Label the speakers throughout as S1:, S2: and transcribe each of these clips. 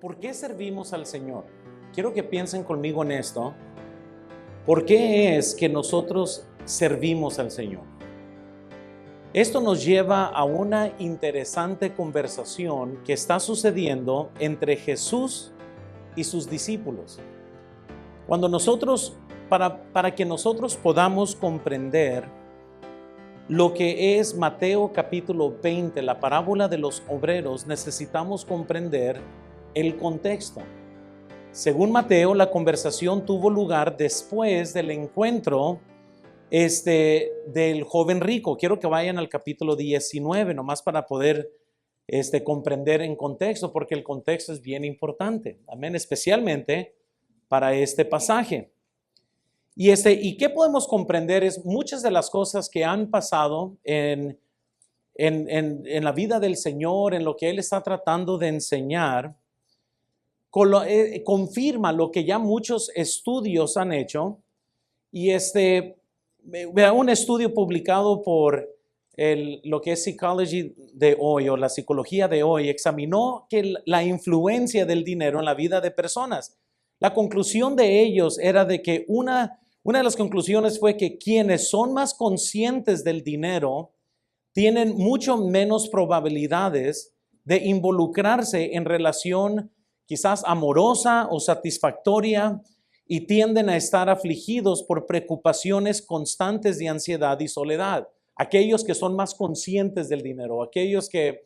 S1: ¿Por qué servimos al Señor? Quiero que piensen conmigo en esto. ¿Por qué es que nosotros servimos al Señor? Esto nos lleva a una interesante conversación que está sucediendo entre Jesús y sus discípulos. Cuando nosotros, para que nosotros podamos comprender lo que es Mateo capítulo 20, la parábola de los obreros, necesitamos comprender el contexto. Según Mateo, la conversación tuvo lugar después del encuentro del joven rico. Quiero que vayan al capítulo 19, nomás para poder comprender en contexto, porque el contexto es bien importante. Amén, especialmente para este pasaje. ¿Y qué podemos comprender? Es muchas de las cosas que han pasado en la vida del Señor, en lo que Él está tratando de enseñar, confirma lo que ya muchos estudios han hecho. Y un estudio publicado por lo que es Psychology de hoy, o la psicología de hoy, examinó la influencia del dinero en la vida de personas. La conclusión de ellos era de que una de las conclusiones fue que quienes son más conscientes del dinero tienen mucho menos probabilidades de involucrarse en relación quizás amorosa o satisfactoria, y tienden a estar afligidos por preocupaciones constantes de ansiedad y soledad. Aquellos que son más conscientes del dinero, aquellos que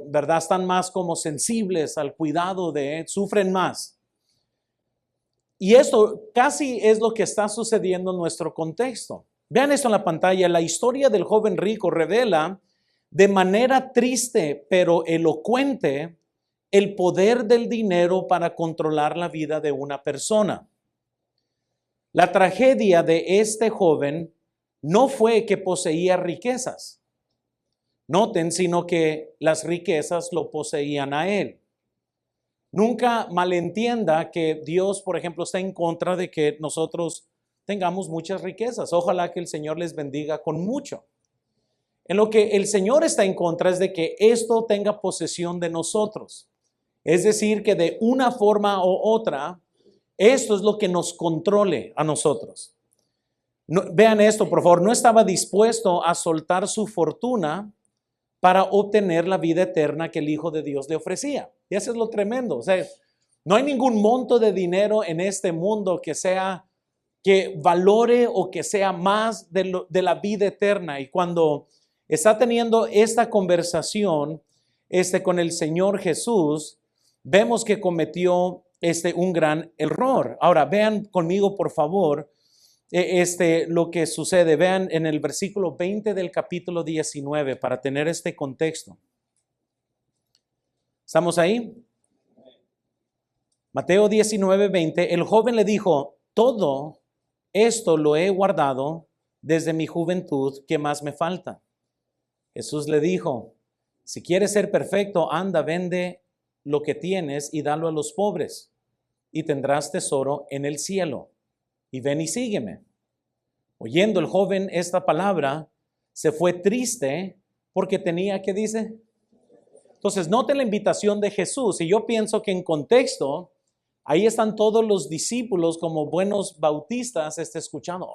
S1: ¿verdad? Están más como sensibles al cuidado sufren más. Y esto casi es lo que está sucediendo en nuestro contexto. Vean esto en la pantalla. La historia del joven rico revela de manera triste pero elocuente el poder del dinero para controlar la vida de una persona. La tragedia de este joven no fue que poseía riquezas. Noten, sino que las riquezas lo poseían a él. Nunca malentienda que Dios, por ejemplo, está en contra de que nosotros tengamos muchas riquezas. Ojalá que el Señor les bendiga con mucho. En lo que el Señor está en contra es de que esto tenga posesión de nosotros. Es decir, que de una forma u otra, esto es lo que nos controle a nosotros. Vean esto, por favor. No estaba dispuesto a soltar su fortuna para obtener la vida eterna que el Hijo de Dios le ofrecía. Y eso es lo tremendo. O sea, no hay ningún monto de dinero en este mundo que valore o que sea más de la vida eterna. Y cuando está teniendo esta conversación con el Señor Jesús, vemos que cometió un gran error. Ahora, vean conmigo, por favor, lo que sucede. Vean en el versículo 20 del capítulo 19 para tener este contexto. ¿Estamos ahí? Mateo 19, 20. El joven le dijo: todo esto lo he guardado desde mi juventud, ¿qué más me falta? Jesús le dijo: si quieres ser perfecto, anda, vende lo que tienes y dalo a los pobres, y tendrás tesoro en el cielo. Y ven y sígueme. Oyendo el joven esta palabra, se fue triste porque tenía, ¿qué dice? Entonces, noten la invitación de Jesús. Y yo pienso que en contexto, ahí están todos los discípulos como buenos bautistas escuchando.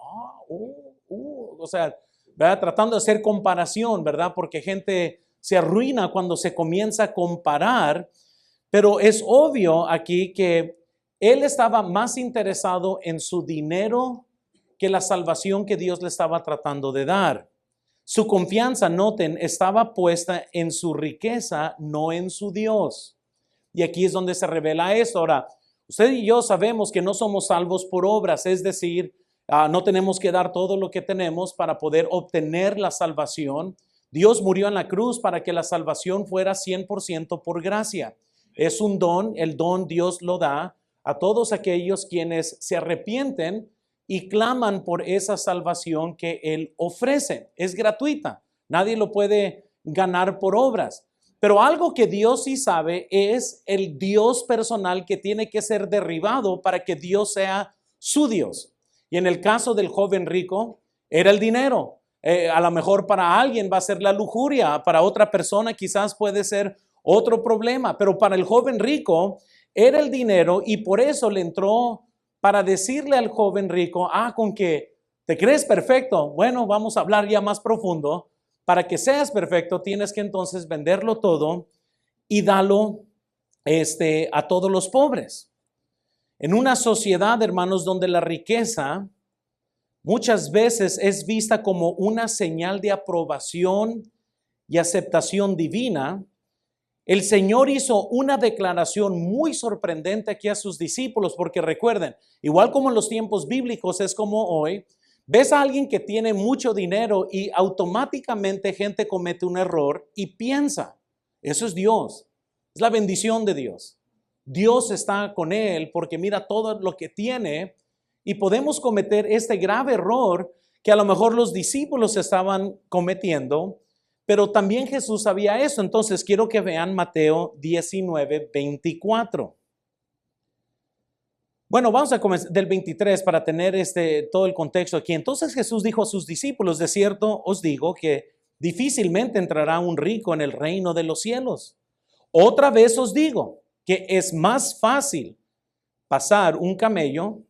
S1: O sea, ¿verdad? Tratando de hacer comparación, ¿verdad? Porque gente se arruina cuando se comienza a comparar. Pero es obvio aquí que él estaba más interesado en su dinero que la salvación que Dios le estaba tratando de dar. Su confianza, noten, estaba puesta en su riqueza, no en su Dios. Y aquí es donde se revela esto. Ahora, usted y yo sabemos que no somos salvos por obras, es decir, no tenemos que dar todo lo que tenemos para poder obtener la salvación. Dios murió en la cruz para que la salvación fuera 100% por gracia. Es un don, el don Dios lo da a todos aquellos quienes se arrepienten y claman por esa salvación que Él ofrece. Es gratuita, nadie lo puede ganar por obras. Pero algo que Dios sí sabe es el Dios personal que tiene que ser derribado para que Dios sea su Dios. Y en el caso del joven rico, era el dinero. A lo mejor para alguien va a ser la lujuria, para otra persona quizás puede ser otro problema. Pero para el joven rico era el dinero y por eso le entró para decirle al joven rico, con que te crees perfecto. Bueno, vamos a hablar ya más profundo. Para que seas perfecto tienes que entonces venderlo todo y darlo a todos los pobres. En una sociedad, hermanos, donde la riqueza muchas veces es vista como una señal de aprobación y aceptación divina, el Señor hizo una declaración muy sorprendente aquí a sus discípulos, porque recuerden, igual como en los tiempos bíblicos es como hoy, ves a alguien que tiene mucho dinero y automáticamente gente comete un error y piensa, eso es Dios, es la bendición de Dios. Dios está con él porque mira todo lo que tiene y podemos cometer este grave error que a lo mejor los discípulos estaban cometiendo. Pero también Jesús sabía eso. Entonces quiero que vean Mateo 19:24. Bueno, vamos a comenzar del 23 para tener todo el contexto aquí. Entonces Jesús dijo a sus discípulos, de cierto os digo que difícilmente entrará un rico en el reino de los cielos. Otra vez os digo que es más fácil pasar un camello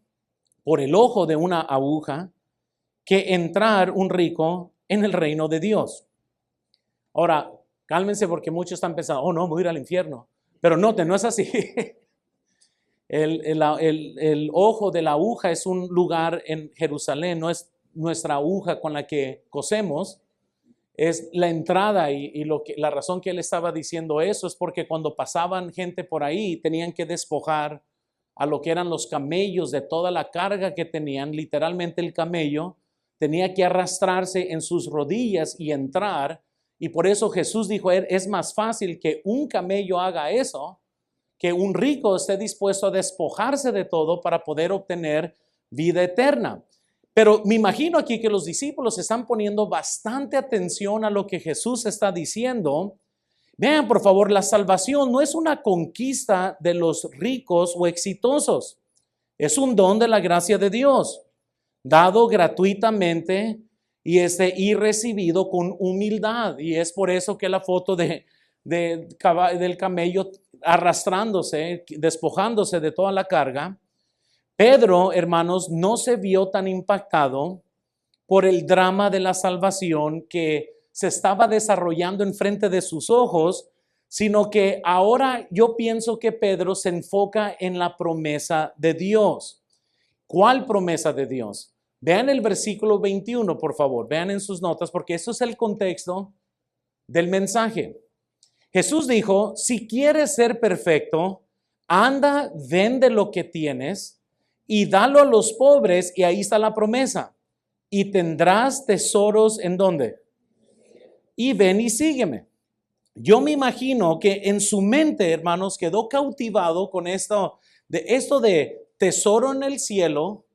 S1: por el ojo de una aguja que entrar un rico en el reino de Dios. Ahora, cálmense porque muchos están pensando, oh no, voy a ir al infierno. Pero noten, no es así. El ojo de la aguja es un lugar en Jerusalén, no es nuestra aguja con la que cosemos, es la entrada y la razón que él estaba diciendo eso es porque cuando pasaban gente por ahí tenían que despojar a lo que eran los camellos de toda la carga que tenían. Literalmente el camello tenía que arrastrarse en sus rodillas y entrar. Y por eso Jesús dijo, es más fácil que un camello haga eso, que un rico esté dispuesto a despojarse de todo para poder obtener vida eterna. Pero me imagino aquí que los discípulos están poniendo bastante atención a lo que Jesús está diciendo. Vean, por favor, la salvación no es una conquista de los ricos o exitosos. Es un don de la gracia de Dios, dado gratuitamente y recibido con humildad. Y es por eso que la foto del camello arrastrándose, despojándose de toda la carga. Pedro, hermanos, no se vio tan impactado por el drama de la salvación que se estaba desarrollando enfrente de sus ojos, sino que ahora yo pienso que Pedro se enfoca en la promesa de Dios. ¿Cuál promesa de Dios? Vean el versículo 21, por favor. Vean en sus notas, porque eso es el contexto del mensaje. Jesús dijo, si quieres ser perfecto, anda, vende lo que tienes y dalo a los pobres, y ahí está la promesa. Y tendrás tesoros ¿en dónde? Y ven y sígueme. Yo me imagino que en su mente, hermanos, quedó cautivado con esto de tesoro en el cielo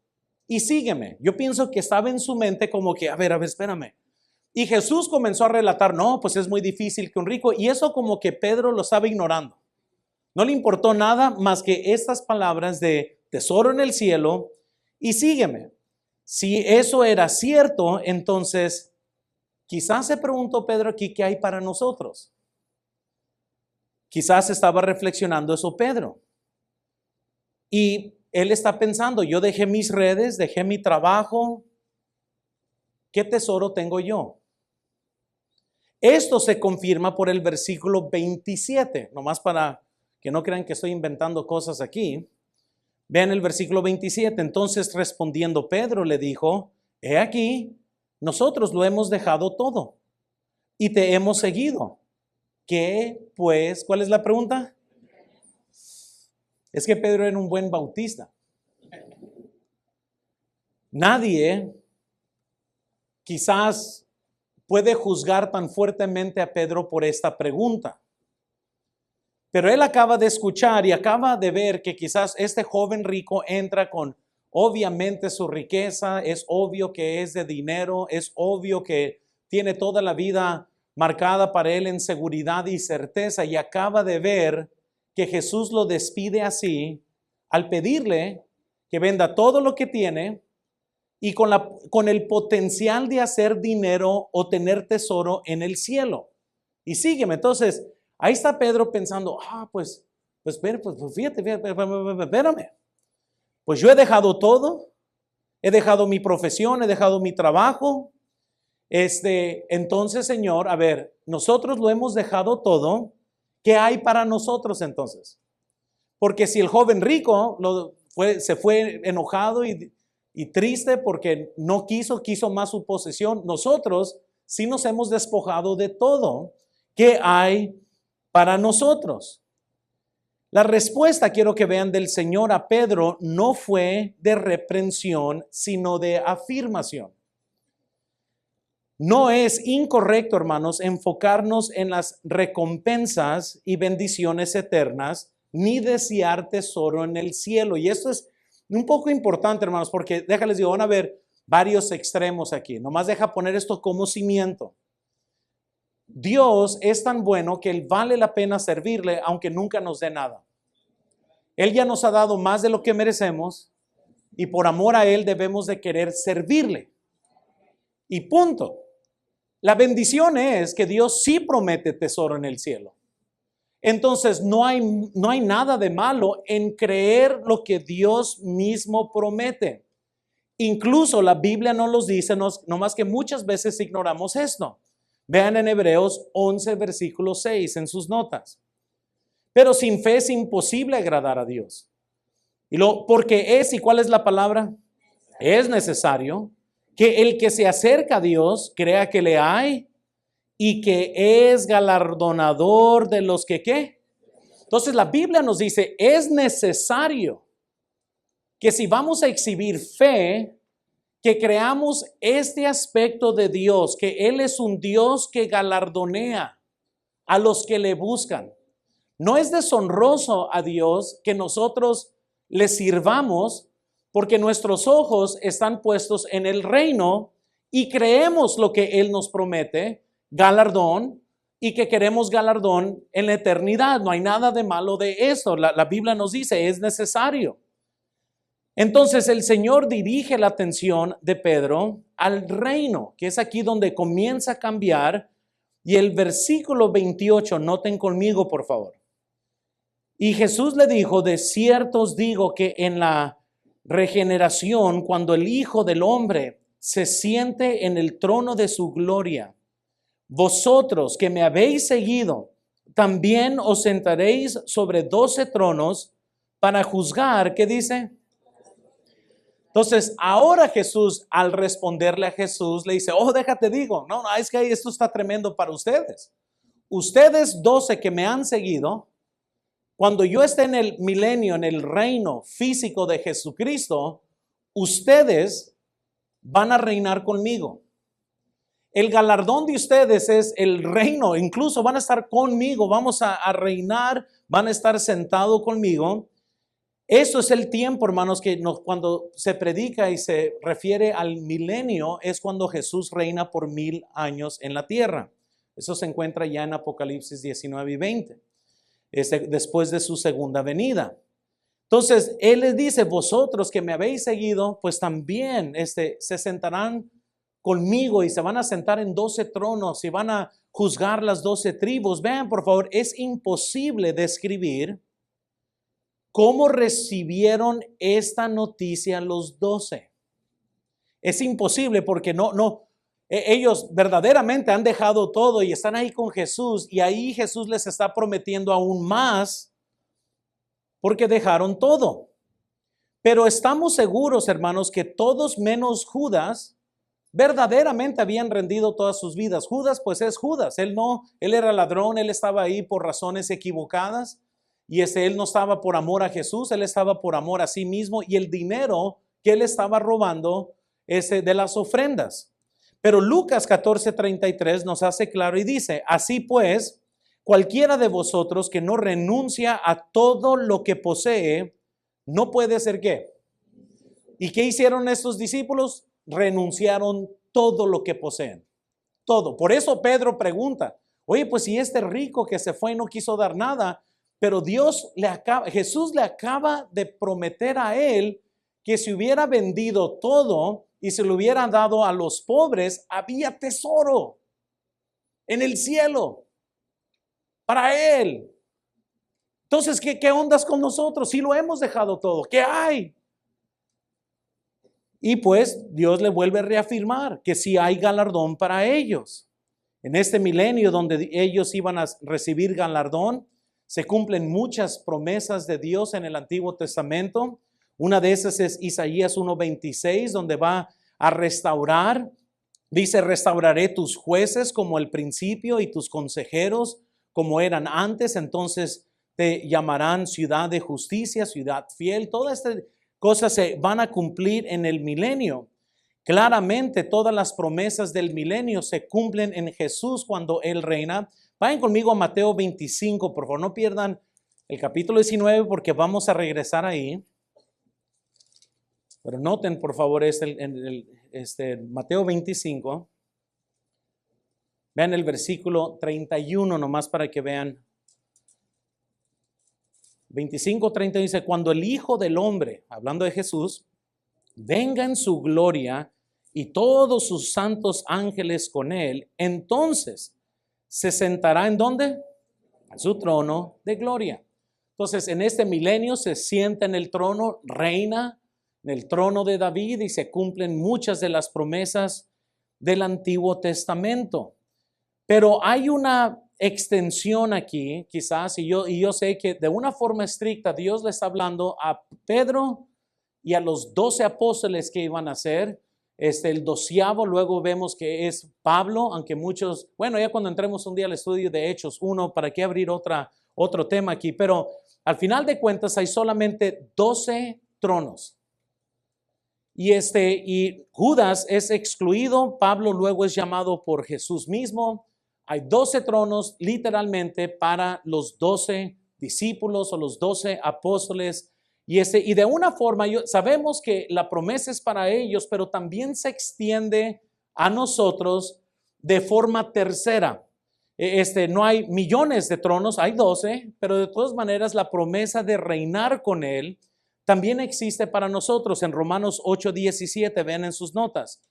S1: y sígueme. Yo pienso que estaba en su mente como que, a ver, espérame. Y Jesús comenzó a relatar, no, pues es muy difícil que un rico, y eso como que Pedro lo estaba ignorando. No le importó nada más que estas palabras de tesoro en el cielo y sígueme. Si eso era cierto, entonces quizás se preguntó Pedro aquí, ¿qué hay para nosotros? Quizás estaba reflexionando eso Pedro. Y él está pensando, yo dejé mis redes, dejé mi trabajo, ¿qué tesoro tengo yo? Esto se confirma por el versículo 27, nomás para que no crean que estoy inventando cosas aquí. Vean el versículo 27, entonces respondiendo Pedro le dijo, he aquí, nosotros lo hemos dejado todo y te hemos seguido. ¿Qué pues? ¿Cuál es la pregunta? Es que Pedro era un buen bautista. Nadie quizás puede juzgar tan fuertemente a Pedro por esta pregunta. Pero él acaba de escuchar y acaba de ver que quizás este joven rico entra con obviamente su riqueza, es obvio que es de dinero, es obvio que tiene toda la vida marcada para él en seguridad y certeza, y acaba de ver que Jesús lo despide así al pedirle que venda todo lo que tiene y con el potencial de hacer dinero o tener tesoro en el cielo. Y sígueme. Entonces, Ahí está Pedro pensando, pues fíjate, espérame. Pues yo he dejado todo, he dejado mi profesión, he dejado mi trabajo. Entonces, Señor, a ver, nosotros lo hemos dejado todo. ¿Qué hay para nosotros entonces? Porque si el joven rico se fue enojado y triste porque no quiso más su posesión, nosotros sí nos hemos despojado de todo. ¿Qué hay para nosotros? La respuesta, quiero que vean, del Señor a Pedro no fue de reprensión, sino de afirmación. No es incorrecto, hermanos, enfocarnos en las recompensas y bendiciones eternas, ni desear tesoro en el cielo. Y esto es un poco importante, hermanos, porque déjales digo, van a ver varios extremos aquí. Nomás deja poner esto como cimiento. Dios es tan bueno que Él vale la pena servirle, aunque nunca nos dé nada. Él ya nos ha dado más de lo que merecemos y por amor a Él debemos de querer servirle. Y punto. La bendición es que Dios sí promete tesoro en el cielo. Entonces no hay nada de malo en creer lo que Dios mismo promete. Incluso la Biblia nos los dice, no más que muchas veces ignoramos esto. Vean en Hebreos 11, versículo 6 en sus notas. Pero sin fe es imposible agradar a Dios. Porque ¿y cuál es la palabra? Es necesario que el que se acerca a Dios crea que le hay y que es galardonador de los que ¿qué? Entonces la Biblia nos dice, es necesario que si vamos a exhibir fe, que creamos este aspecto de Dios, que Él es un Dios que galardonea a los que le buscan. No es deshonroso a Dios que nosotros le sirvamos porque nuestros ojos están puestos en el reino y creemos lo que Él nos promete, galardón, y que queremos galardón en la eternidad. No hay nada de malo de eso. La Biblia nos dice, es necesario. Entonces el Señor dirige la atención de Pedro al reino, que es aquí donde comienza a cambiar. Y el versículo 28, noten conmigo por favor. Y Jesús le dijo, de cierto os digo que en la regeneración, cuando el Hijo del Hombre se siente en el trono de su gloria, vosotros que me habéis seguido, también os sentaréis sobre 12 tronos para juzgar, ¿qué dice? Entonces, ahora Jesús, al responderle a Jesús, le dice, déjate digo, no, es que esto está tremendo para ustedes. Ustedes 12 que me han seguido, cuando yo esté en el milenio, en el reino físico de Jesucristo, ustedes van a reinar conmigo. El galardón de ustedes es el reino, incluso van a estar conmigo, vamos a reinar, van a estar sentados conmigo. Eso es el tiempo, hermanos, que cuando se predica y se refiere al milenio, es cuando Jesús reina por 1000 años en la tierra. Eso se encuentra ya en Apocalipsis 19 y 20, después de su segunda venida. Entonces, Él les dice, vosotros que me habéis seguido, pues también se sentarán conmigo y se van a sentar en 12 tronos y van a juzgar las 12 tribus. Vean, por favor, es imposible describir ¿cómo recibieron esta noticia los 12? Es imposible porque ellos verdaderamente han dejado todo y están ahí con Jesús y ahí Jesús les está prometiendo aún más porque dejaron todo. Pero estamos seguros, hermanos, que todos menos Judas verdaderamente habían rendido todas sus vidas. Judas, pues es Judas. Él era ladrón, él estaba ahí por razones equivocadas. Y él no estaba por amor a Jesús, él estaba por amor a sí mismo y el dinero que él estaba robando de las ofrendas. Pero Lucas 14:33 nos hace claro y dice, así pues, cualquiera de vosotros que no renuncia a todo lo que posee, no puede ser ¿qué? ¿Y qué hicieron estos discípulos? Renunciaron todo lo que poseen. Todo. Por eso Pedro pregunta, oye, pues si este rico que se fue y no quiso dar nada, pero Jesús le acaba de prometer a él que si hubiera vendido todo y se lo hubiera dado a los pobres, había tesoro en el cielo. para Él. Entonces, ¿qué ondas con nosotros? Si lo hemos dejado todo, ¿qué hay? Y pues Dios le vuelve a reafirmar que sí hay galardón para ellos. En este milenio donde ellos iban a recibir galardón, se cumplen muchas promesas de Dios en el Antiguo Testamento. Una de esas es Isaías 1:26, donde va a restaurar. Dice, restauraré tus jueces como al principio y tus consejeros como eran antes. Entonces te llamarán ciudad de justicia, ciudad fiel. Todas estas cosas se van a cumplir en el milenio. Claramente todas las promesas del milenio se cumplen en Jesús cuando Él reina. Vayan conmigo a Mateo 25, por favor, no pierdan el capítulo 19 porque vamos a regresar ahí. Pero noten, por favor, Mateo 25. Vean el versículo 31 nomás para que vean. 25:30 dice, cuando el Hijo del Hombre, hablando de Jesús, venga en su gloria y todos sus santos ángeles con él, entonces se sentará ¿en dónde? En su trono de gloria. Entonces en este milenio se sienta en el trono, reina en el trono de David y se cumplen muchas de las promesas del Antiguo Testamento. Pero hay una extensión aquí, quizás, y yo sé que de una forma estricta Dios le está hablando a Pedro y a los 12 apóstoles que iban a ser. El 12º, luego vemos que es Pablo, aunque muchos, bueno, ya cuando entremos un día al estudio de Hechos 1, ¿para qué abrir otro tema aquí? Pero al final de cuentas hay solamente 12 tronos. Y Judas es excluido, Pablo luego es llamado por Jesús mismo. Hay 12 tronos literalmente para los 12 discípulos o los 12 apóstoles. Y de una forma, sabemos que la promesa es para ellos, pero también se extiende a nosotros de forma tercera. No hay millones de tronos, hay 12, pero de todas maneras la promesa de reinar con Él también existe para nosotros. En Romanos 8:17, ven en sus notas.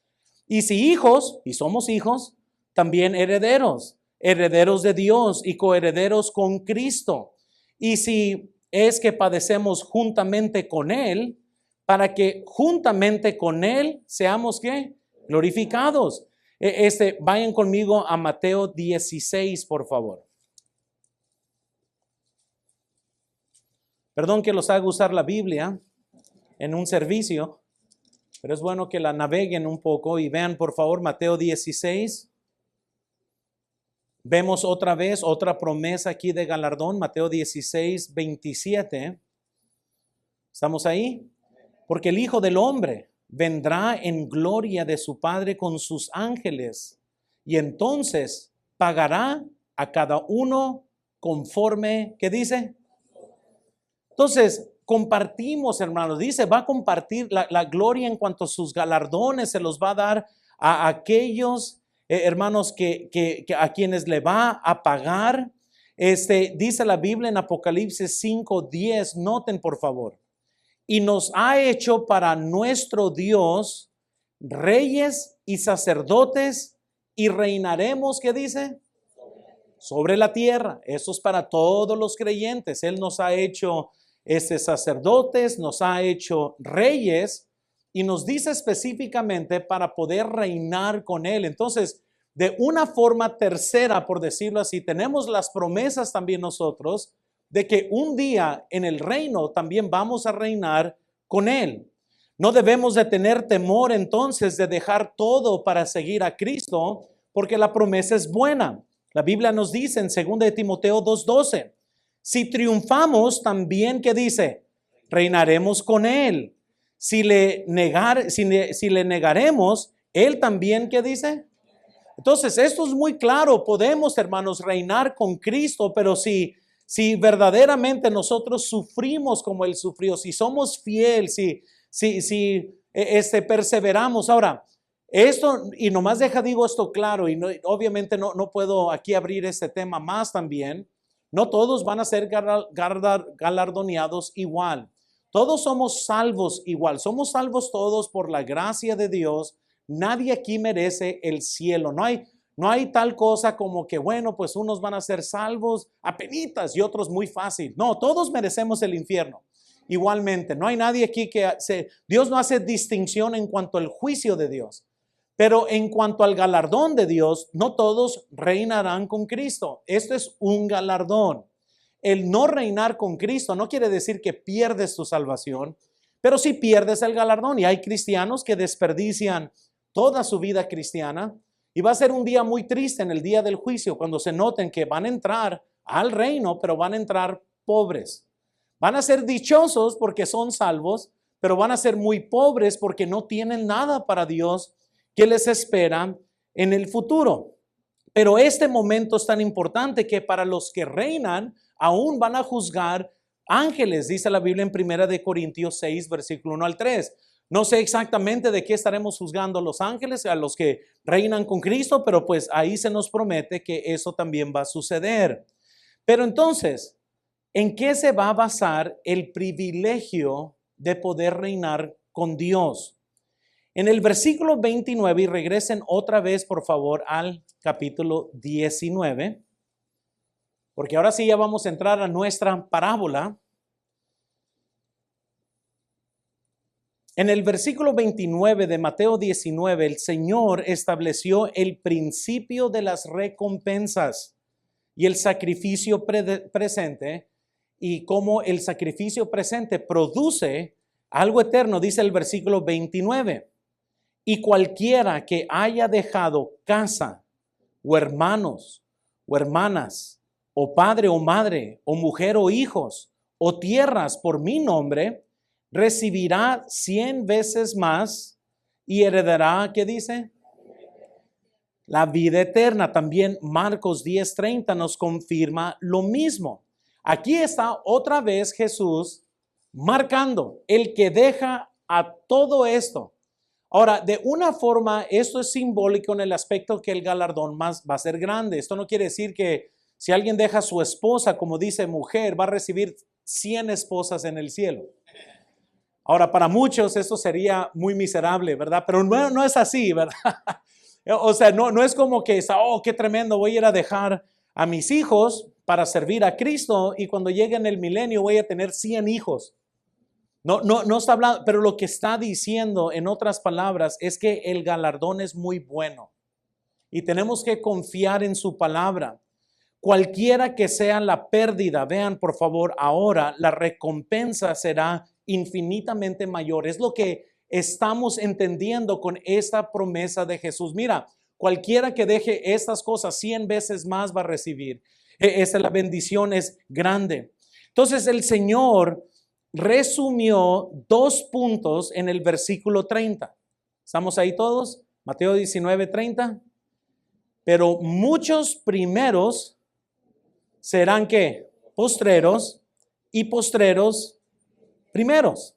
S1: Y si hijos, y somos hijos, también herederos, herederos de Dios y coherederos con Cristo. Y si es que padecemos juntamente con Él, para que juntamente con Él seamos ¿qué? Glorificados. Vayan conmigo a Mateo 16, por favor. Perdón que los haga usar la Biblia en un servicio, pero es bueno que la naveguen un poco y vean, por favor, Mateo 16. Vemos otra vez otra promesa aquí de galardón, Mateo 16:27. ¿Estamos ahí? Porque el Hijo del Hombre vendrá en gloria de su Padre con sus ángeles y entonces pagará a cada uno conforme, ¿qué dice? Entonces, compartimos, hermanos, dice, va a compartir la gloria en cuanto a sus galardones, se los va a dar a aquellos hermanos que a quienes le va a pagar. Dice la Biblia en Apocalipsis 5:10, noten por favor, y nos ha hecho para nuestro Dios reyes y sacerdotes y reinaremos, ¿qué dice? Sobre la tierra. Eso es para todos los creyentes. Él nos ha hecho sacerdotes, nos ha hecho reyes y nos dice específicamente para poder reinar con Él. Entonces, de una forma tercera, por decirlo así, tenemos las promesas también nosotros de que un día en el reino también vamos a reinar con Él. No debemos de tener temor entonces de dejar todo para seguir a Cristo, porque la promesa es buena. La Biblia nos dice en 2 de Timoteo 2:12, si triunfamos también, ¿qué dice? Reinaremos con Él. Si le negaremos, Él también, ¿qué dice? Entonces, esto es muy claro. Podemos, hermanos, reinar con Cristo, pero si verdaderamente nosotros sufrimos como Él sufrió, si somos fieles, si perseveramos. Ahora, esto, y nomás digo esto claro, y no, obviamente no puedo aquí abrir este tema más también. No todos van a ser galardoneados igual. Todos somos salvos igual. Somos salvos todos por la gracia de Dios. Nadie aquí merece el cielo. No hay tal cosa como que, bueno, pues unos van a ser salvos apenitas y otros muy fácil. No, todos merecemos el infierno. Igualmente, no hay nadie aquí Dios no hace distinción en cuanto al juicio de Dios. Pero en cuanto al galardón de Dios, no todos reinarán con Cristo. Esto es un galardón. El no reinar con Cristo no quiere decir que pierdes tu salvación, pero sí pierdes el galardón. Y hay cristianos que desperdician toda su vida cristiana. Y va a ser un día muy triste en el día del juicio cuando se noten que van a entrar al reino, pero van a entrar pobres. Van a ser dichosos porque son salvos, pero van a ser muy pobres porque no tienen nada para Dios que les espera en el futuro. Pero este momento es tan importante que para los que reinan, aún van a juzgar ángeles, dice la Biblia en 1 Corintios 6, versículo 1 al 3. No sé exactamente de qué estaremos juzgando a los ángeles, a los que reinan con Cristo, pero pues ahí se nos promete que eso también va a suceder. Pero entonces, ¿en qué se va a basar el privilegio de poder reinar con Dios? En el versículo 29, y regresen otra vez por favor al capítulo 19, porque ahora sí ya vamos a entrar a nuestra parábola. En el versículo 29 de Mateo 19, el Señor estableció el principio de las recompensas y el sacrificio presente, y cómo el sacrificio presente produce algo eterno, dice el versículo 29. Y cualquiera que haya dejado casa, o hermanos, o hermanas, o padre o madre, o mujer o hijos, o tierras por mi nombre, recibirá 100 veces más y heredará, ¿qué dice? La vida eterna. También Marcos 10:30 nos confirma lo mismo. Aquí está otra vez Jesús marcando el que deja a todo esto. Ahora, de una forma, esto es simbólico en el aspecto que el galardón más va a ser grande. Esto no quiere decir que si alguien deja a su esposa, como dice mujer, va a recibir 100 esposas en el cielo. Ahora, para muchos esto sería muy miserable, ¿verdad? Pero no es así, ¿verdad? O sea, no es como que, oh, qué tremendo, voy a ir a dejar a mis hijos para servir a Cristo y cuando llegue en el milenio voy a tener 100 hijos. No está hablando, pero lo que está diciendo en otras palabras es que el galardón es muy bueno y tenemos que confiar en su palabra. Cualquiera que sea la pérdida, vean por favor ahora, la recompensa será infinitamente mayor. Es lo que estamos entendiendo con esta promesa de Jesús. Mira, cualquiera que deje estas cosas 100 veces más va a recibir. La bendición es grande. Entonces el Señor resumió 2 puntos en el versículo 30. ¿Estamos ahí todos? Mateo 19:30. Pero muchos primeros serán ¿qué? Postreros, y postreros primeros.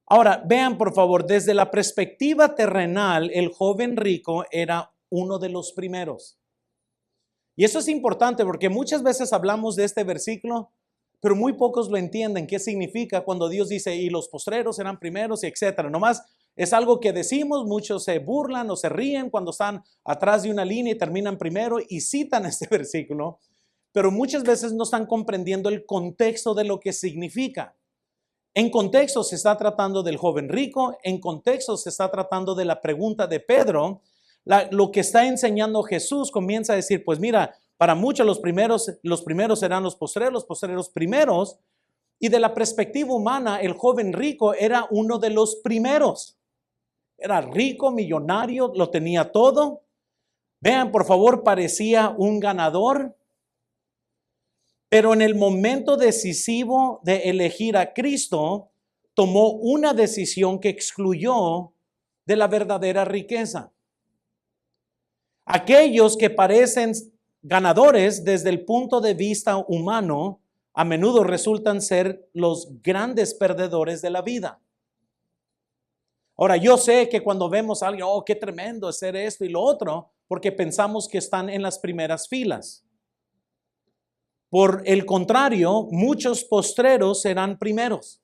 S1: Ahora, vean por favor, desde la perspectiva terrenal, el joven rico era uno de los primeros. Y eso es importante porque muchas veces hablamos de este versículo, pero muy pocos lo entienden qué significa cuando Dios dice y los postreros serán primeros, y etcétera. Nomás es algo que decimos, muchos se burlan o se ríen cuando están atrás de una línea y terminan primero y citan este versículo, pero muchas veces no están comprendiendo el contexto de lo que significa. En contexto se está tratando del joven rico, en contexto se está tratando de la pregunta de Pedro. Lo que está enseñando Jesús comienza a decir, pues mira, para muchos los primeros serán los postreros primeros, y de la perspectiva humana, el joven rico era uno de los primeros. Era rico, millonario, lo tenía todo. Vean, por favor, parecía un ganador. Pero en el momento decisivo de elegir a Cristo, tomó una decisión que excluyó de la verdadera riqueza. Aquellos que parecen ganadores desde el punto de vista humano, a menudo resultan ser los grandes perdedores de la vida. Ahora, yo sé que cuando vemos a alguien, oh, qué tremendo hacer esto y lo otro, porque pensamos que están en las primeras filas. Por el contrario, muchos postreros serán primeros.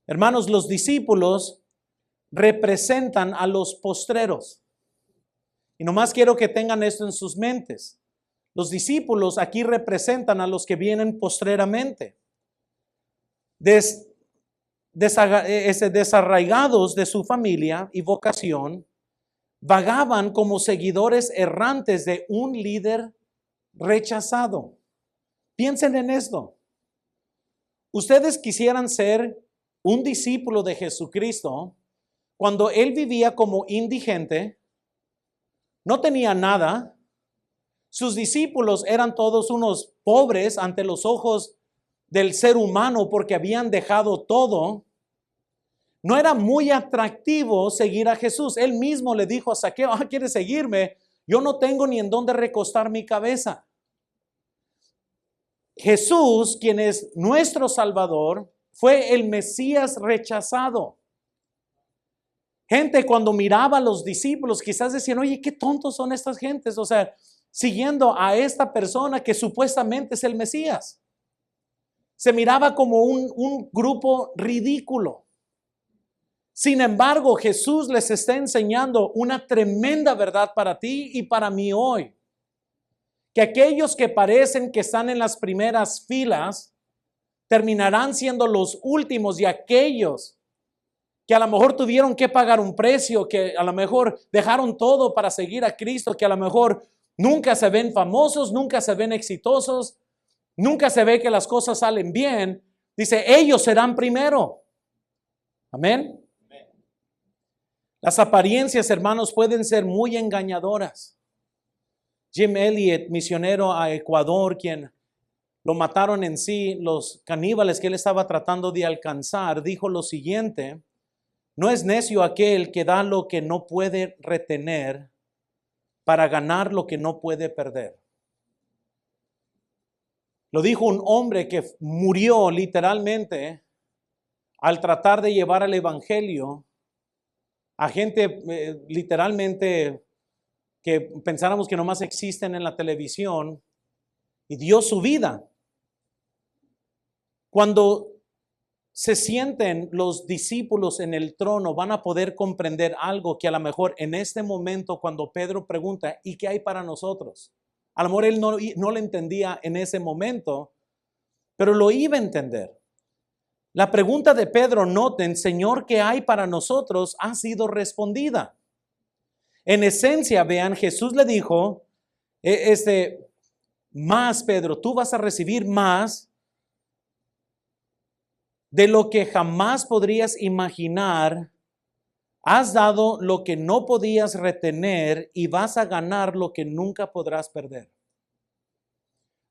S1: Hermanos, los discípulos representan a los postreros. Y nomás quiero que tengan esto en sus mentes. Los discípulos aquí representan a los que vienen postreramente. Desarraigados de su familia y vocación, vagaban como seguidores errantes de un líder rechazado. Piensen en esto. Ustedes quisieran ser un discípulo de Jesucristo cuando Él vivía como indigente, no tenía nada. Sus discípulos eran todos unos pobres ante los ojos del ser humano porque habían dejado todo. No era muy atractivo seguir a Jesús. Él mismo le dijo a Zaqueo, ¿quieres seguirme? Yo no tengo ni en dónde recostar mi cabeza. Jesús, quien es nuestro Salvador, fue el Mesías rechazado. Gente cuando miraba a los discípulos quizás decían, oye, qué tontos son estas gentes. O sea, siguiendo a esta persona que supuestamente es el Mesías. Se miraba como un grupo ridículo. Sin embargo, Jesús les está enseñando una tremenda verdad para ti y para mí hoy. Que aquellos que parecen que están en las primeras filas terminarán siendo los últimos, y aquellos que a lo mejor tuvieron que pagar un precio, que a lo mejor dejaron todo para seguir a Cristo, que a lo mejor nunca se ven famosos, nunca se ven exitosos, nunca se ve que las cosas salen bien, dice, ellos serán primero. Amén. Las apariencias, hermanos, pueden ser muy engañadoras. Jim Elliot, misionero a Ecuador, quien lo mataron en sí, los caníbales que él estaba tratando de alcanzar, dijo lo siguiente: no es necio aquel que da lo que no puede retener para ganar lo que no puede perder. Lo dijo un hombre que murió literalmente al tratar de llevar el evangelio a gente literalmente que pensáramos que nomás existen en la televisión, y dio su vida. Cuando se sienten los discípulos en el trono, van a poder comprender algo que a lo mejor en este momento, cuando Pedro pregunta, ¿y qué hay para nosotros? A lo mejor él no lo entendía en ese momento, pero lo iba a entender. La pregunta de Pedro, noten, Señor, ¿qué hay para nosotros?, ha sido respondida. En esencia, vean, Jesús le dijo, más Pedro, tú vas a recibir más de lo que jamás podrías imaginar. Has dado lo que no podías retener y vas a ganar lo que nunca podrás perder.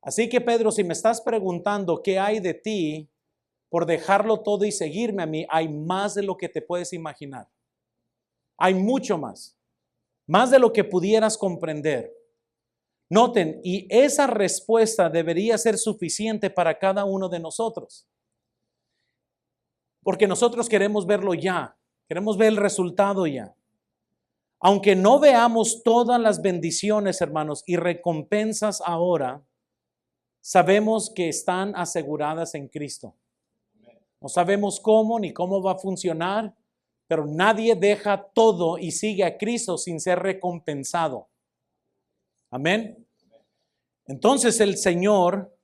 S1: Así que Pedro, si me estás preguntando qué hay de ti por dejarlo todo y seguirme a mí, hay más de lo que te puedes imaginar. Hay mucho más de lo que pudieras comprender. Noten, y esa respuesta debería ser suficiente para cada uno de nosotros. Porque nosotros queremos verlo ya, queremos ver el resultado ya. Aunque no veamos todas las bendiciones, hermanos, y recompensas ahora, sabemos que están aseguradas en Cristo. No sabemos cómo ni cómo va a funcionar, pero nadie deja todo y sigue a Cristo sin ser recompensado. Amén. Entonces el Señor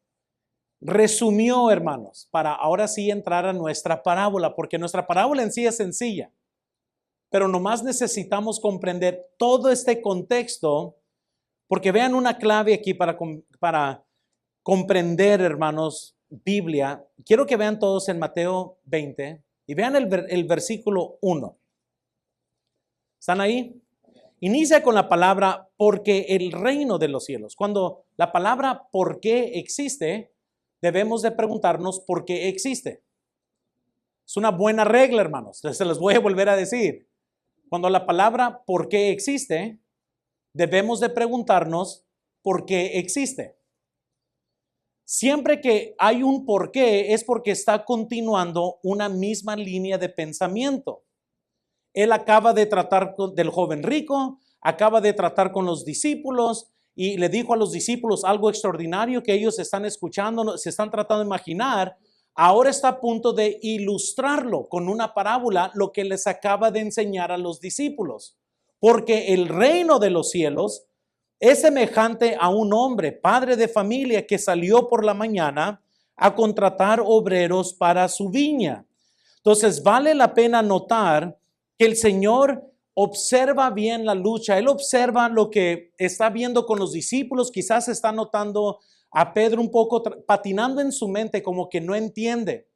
S1: resumió, hermanos, para ahora sí entrar a nuestra parábola, porque nuestra parábola en sí es sencilla, pero nomás necesitamos comprender todo este contexto, porque vean una clave aquí para comprender, hermanos, Biblia. Quiero que vean todos en Mateo 20 y vean el versículo 1. ¿Están ahí? Inicia con la palabra porque el reino de los cielos. Cuando la palabra por qué existe, debemos de preguntarnos por qué existe. Es una buena regla, hermanos. Se los voy a volver a decir. Cuando la palabra por qué existe, debemos de preguntarnos por qué existe. Siempre que hay un por qué es porque está continuando una misma línea de pensamiento. Él acaba de tratar del joven rico, acaba de tratar con los discípulos y le dijo a los discípulos algo extraordinario que ellos están escuchando, se están tratando de imaginar. Ahora está a punto de ilustrarlo con una parábola, lo que les acaba de enseñar a los discípulos. porque el reino de los cielos es semejante a un hombre, padre de familia, que salió por la mañana a contratar obreros para su viña. Entonces vale la pena notar que el Señor observa bien la lucha. Él observa lo que está viendo con los discípulos. Quizás está notando a Pedro un poco patinando en su mente, como que no entiende.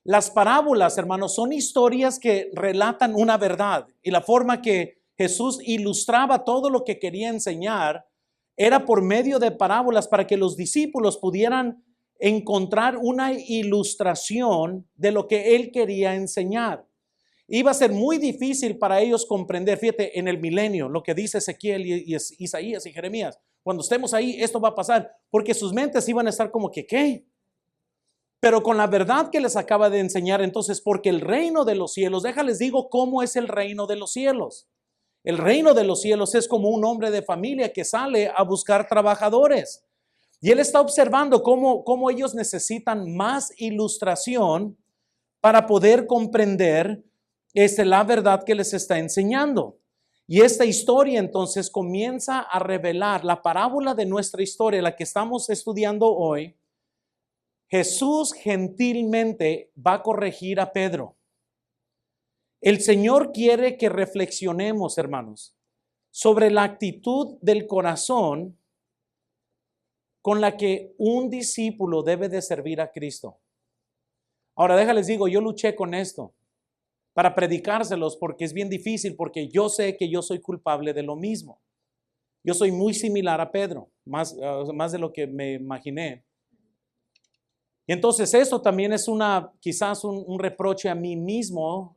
S1: Las parábolas, hermanos, son historias que relatan una verdad, y la forma que Jesús ilustraba todo lo que quería enseñar era por medio de parábolas, para que los discípulos pudieran encontrar una ilustración de lo que él quería enseñar. Iba a ser muy difícil para ellos comprender. Fíjate, en el milenio, lo que dice Ezequiel y Isaías y Jeremías, cuando estemos ahí, esto va a pasar, porque sus mentes iban a estar como que, ¿qué? Pero con la verdad que les acaba de enseñar, entonces, porque el reino de los cielos, déjales digo cómo es el reino de los cielos. El reino de los cielos es como un hombre de familia que sale a buscar trabajadores. Y él está observando cómo ellos necesitan más ilustración para poder comprender la verdad que les está enseñando. Y esta historia entonces comienza a revelar la parábola de nuestra historia, la que estamos estudiando hoy. Jesús gentilmente va a corregir a Pedro. El Señor quiere que reflexionemos, hermanos, sobre la actitud del corazón con la que un discípulo debe de servir a Cristo. Ahora, déjales digo, yo luché con esto para predicárselos, porque es bien difícil, porque yo sé que yo soy culpable de lo mismo. Yo soy muy similar a Pedro, más de lo que me imaginé. Y entonces eso también es quizás un reproche a mí mismo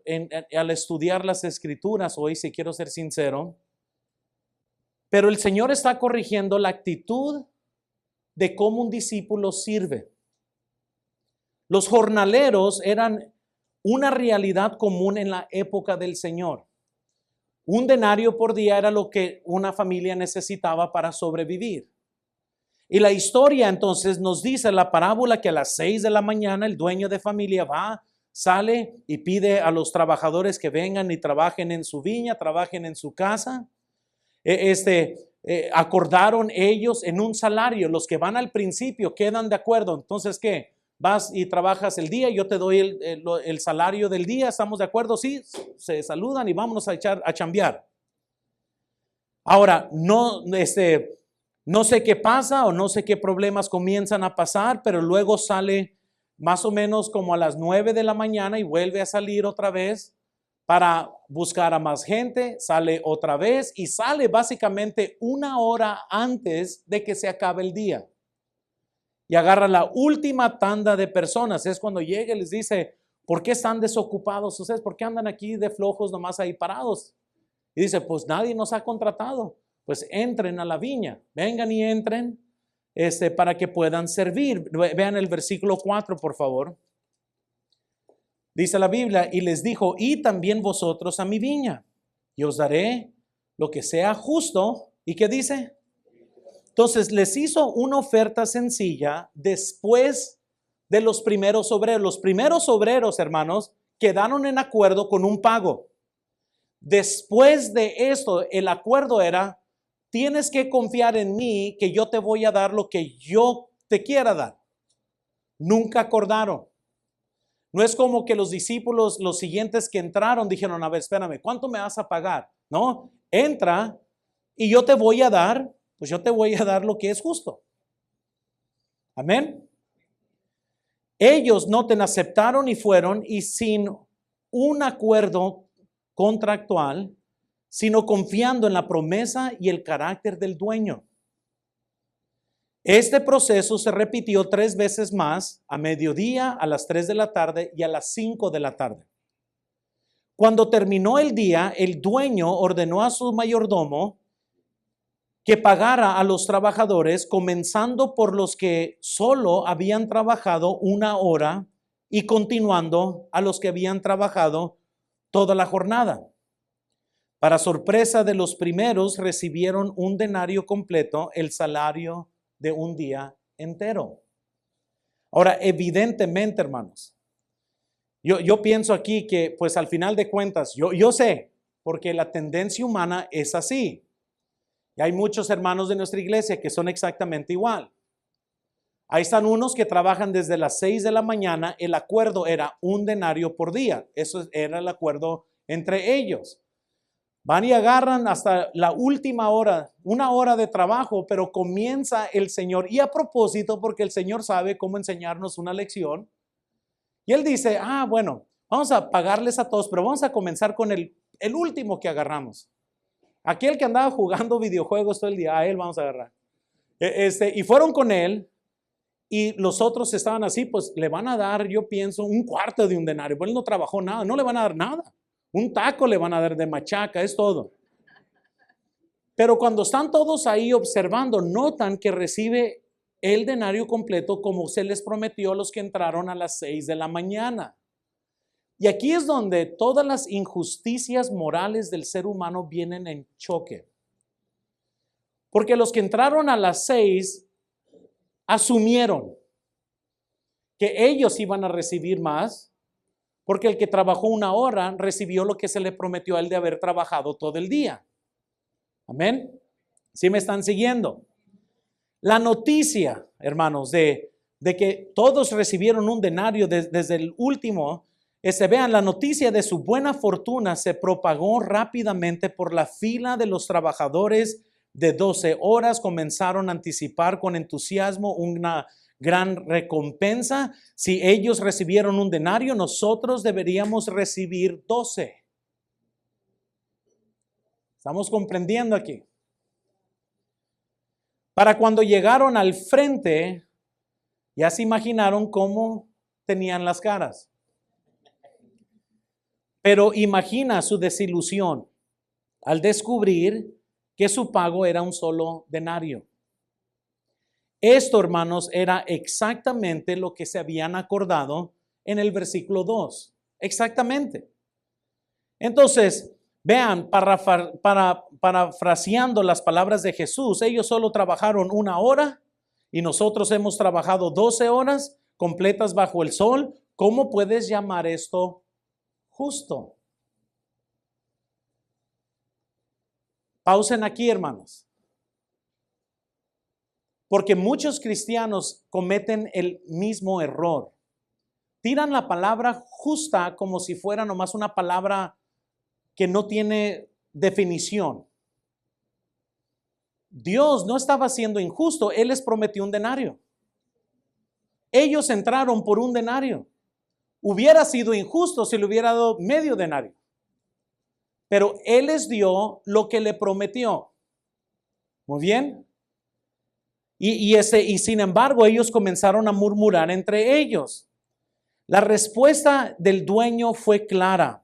S1: al estudiar las Escrituras hoy, si quiero ser sincero. Pero el Señor está corrigiendo la actitud de cómo un discípulo sirve. Los jornaleros eran una realidad común en la época del Señor. Un denario por día era lo que una familia necesitaba para sobrevivir. Y la historia entonces nos dice la parábola que a las 6 de la mañana el dueño de familia sale y pide a los trabajadores que vengan y trabajen en su viña, trabajen en su casa. Acordaron ellos en un salario. Los que van al principio quedan de acuerdo. Entonces, ¿qué? Vas y trabajas el día, yo te doy el salario del día, ¿estamos de acuerdo? Sí, se saludan y vámonos a chambear. Ahora, no sé qué pasa o no sé qué problemas comienzan a pasar, pero luego sale más o menos como a las 9 de la mañana y vuelve a salir otra vez para buscar a más gente, sale otra vez y sale básicamente una hora antes de que se acabe el día. Y agarra la última tanda de personas. Es cuando llega y les dice, ¿por qué están desocupados ustedes? ¿Por qué andan aquí de flojos nomás ahí parados? Y dice, pues nadie nos ha contratado. Pues entren a la viña, vengan y entren para que puedan servir. Vean el versículo 4, por favor. Dice la Biblia, y les dijo, y también vosotros a mi viña, y os daré lo que sea justo. ¿Y qué dice? Entonces les hizo una oferta sencilla después de los primeros obreros. Los primeros obreros, hermanos, quedaron en acuerdo con un pago. Después de esto, el acuerdo era, tienes que confiar en mí que yo te voy a dar lo que yo te quiera dar. Nunca acordaron. No es como que los discípulos, los siguientes que entraron, dijeron, a ver, espérame, ¿cuánto me vas a pagar? No, entra y yo te voy a dar, pues yo te voy a dar lo que es justo. Amén. Ellos no te aceptaron y fueron, y sin un acuerdo contractual, sino confiando en la promesa y el carácter del dueño. Este proceso se repitió 3 veces más, a mediodía, a las 3 de la tarde y a las 5 de la tarde. Cuando terminó el día, el dueño ordenó a su mayordomo que pagara a los trabajadores, comenzando por los que solo habían trabajado 1 hora y continuando a los que habían trabajado toda la jornada. Para sorpresa de los primeros, recibieron un denario completo, el salario de un día entero. Ahora, evidentemente, hermanos, yo pienso aquí que, pues al final de cuentas, yo sé, porque la tendencia humana es así. Y hay muchos hermanos de nuestra iglesia que son exactamente igual. Ahí están unos que trabajan desde las 6 de la mañana. El acuerdo era 1 denario por día. Eso era el acuerdo entre ellos. Van y agarran hasta la última hora, 1 hora de trabajo, pero comienza el Señor. Y a propósito, porque el Señor sabe cómo enseñarnos una lección. Y Él dice, bueno, vamos a pagarles a todos, pero vamos a comenzar con el último que agarramos. Aquel que andaba jugando videojuegos todo el día, a él vamos a agarrar. Y fueron con él. Y los otros estaban así, pues le van a dar, yo pienso, 1/4 de 1 denario. Pues él no trabajó nada, no le van a dar nada. Un taco le van a dar de machaca, es todo. Pero cuando están todos ahí observando, notan que recibe el denario completo como se les prometió a los que entraron a las 6 de la mañana. Y aquí es donde todas las injusticias morales del ser humano vienen en choque. Porque los que entraron a las 6 asumieron que ellos iban a recibir más, porque el que trabajó 1 hora recibió lo que se le prometió a él de haber trabajado todo el día. Amén. ¿Sí me están siguiendo? La noticia, hermanos, de que todos recibieron 1 denario desde el último, vean, la noticia de su buena fortuna se propagó rápidamente por la fila de los trabajadores de 12 horas. Comenzaron a anticipar con entusiasmo una gran recompensa. Si ellos recibieron 1 denario, nosotros deberíamos recibir 12. ¿Estamos comprendiendo aquí? Para cuando llegaron al frente, ya se imaginaron cómo tenían las caras. Pero imagina su desilusión al descubrir que su pago era 1 solo denario. Esto, hermanos, era exactamente lo que se habían acordado en el versículo 2. Exactamente. Entonces, vean, parafraseando las palabras de Jesús, ellos solo trabajaron 1 hora y nosotros hemos trabajado 12 horas completas bajo el sol. ¿Cómo puedes llamar esto justo? Pausen aquí, hermanos. Porque muchos cristianos cometen el mismo error. Tiran la palabra justa como si fuera nomás una palabra que no tiene definición. Dios no estaba siendo injusto, Él les prometió 1 denario. Ellos entraron por 1 denario. Hubiera sido injusto si le hubiera dado medio denario. Pero Él les dio lo que le prometió. Muy bien. Y sin embargo, ellos comenzaron a murmurar entre ellos. La respuesta del dueño fue clara.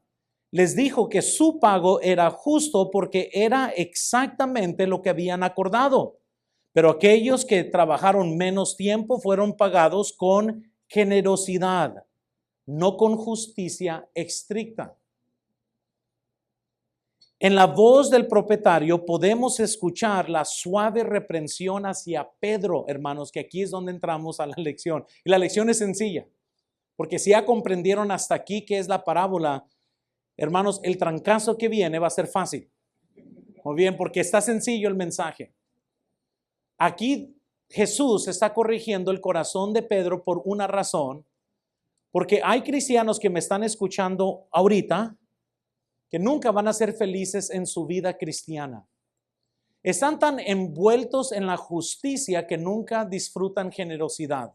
S1: Les dijo que su pago era justo porque era exactamente lo que habían acordado. Pero aquellos que trabajaron menos tiempo fueron pagados con generosidad, no con justicia estricta. En la voz del propietario podemos escuchar la suave reprensión hacia Pedro, hermanos, que aquí es donde entramos a la lección. Y la lección es sencilla, porque si ya comprendieron hasta aquí qué es la parábola, hermanos, el trancazo que viene va a ser fácil. Muy bien, porque está sencillo el mensaje. Aquí Jesús está corrigiendo el corazón de Pedro por una razón, porque hay cristianos que me están escuchando ahorita que nunca van a ser felices en su vida cristiana. Están tan envueltos en la justicia que nunca disfrutan generosidad.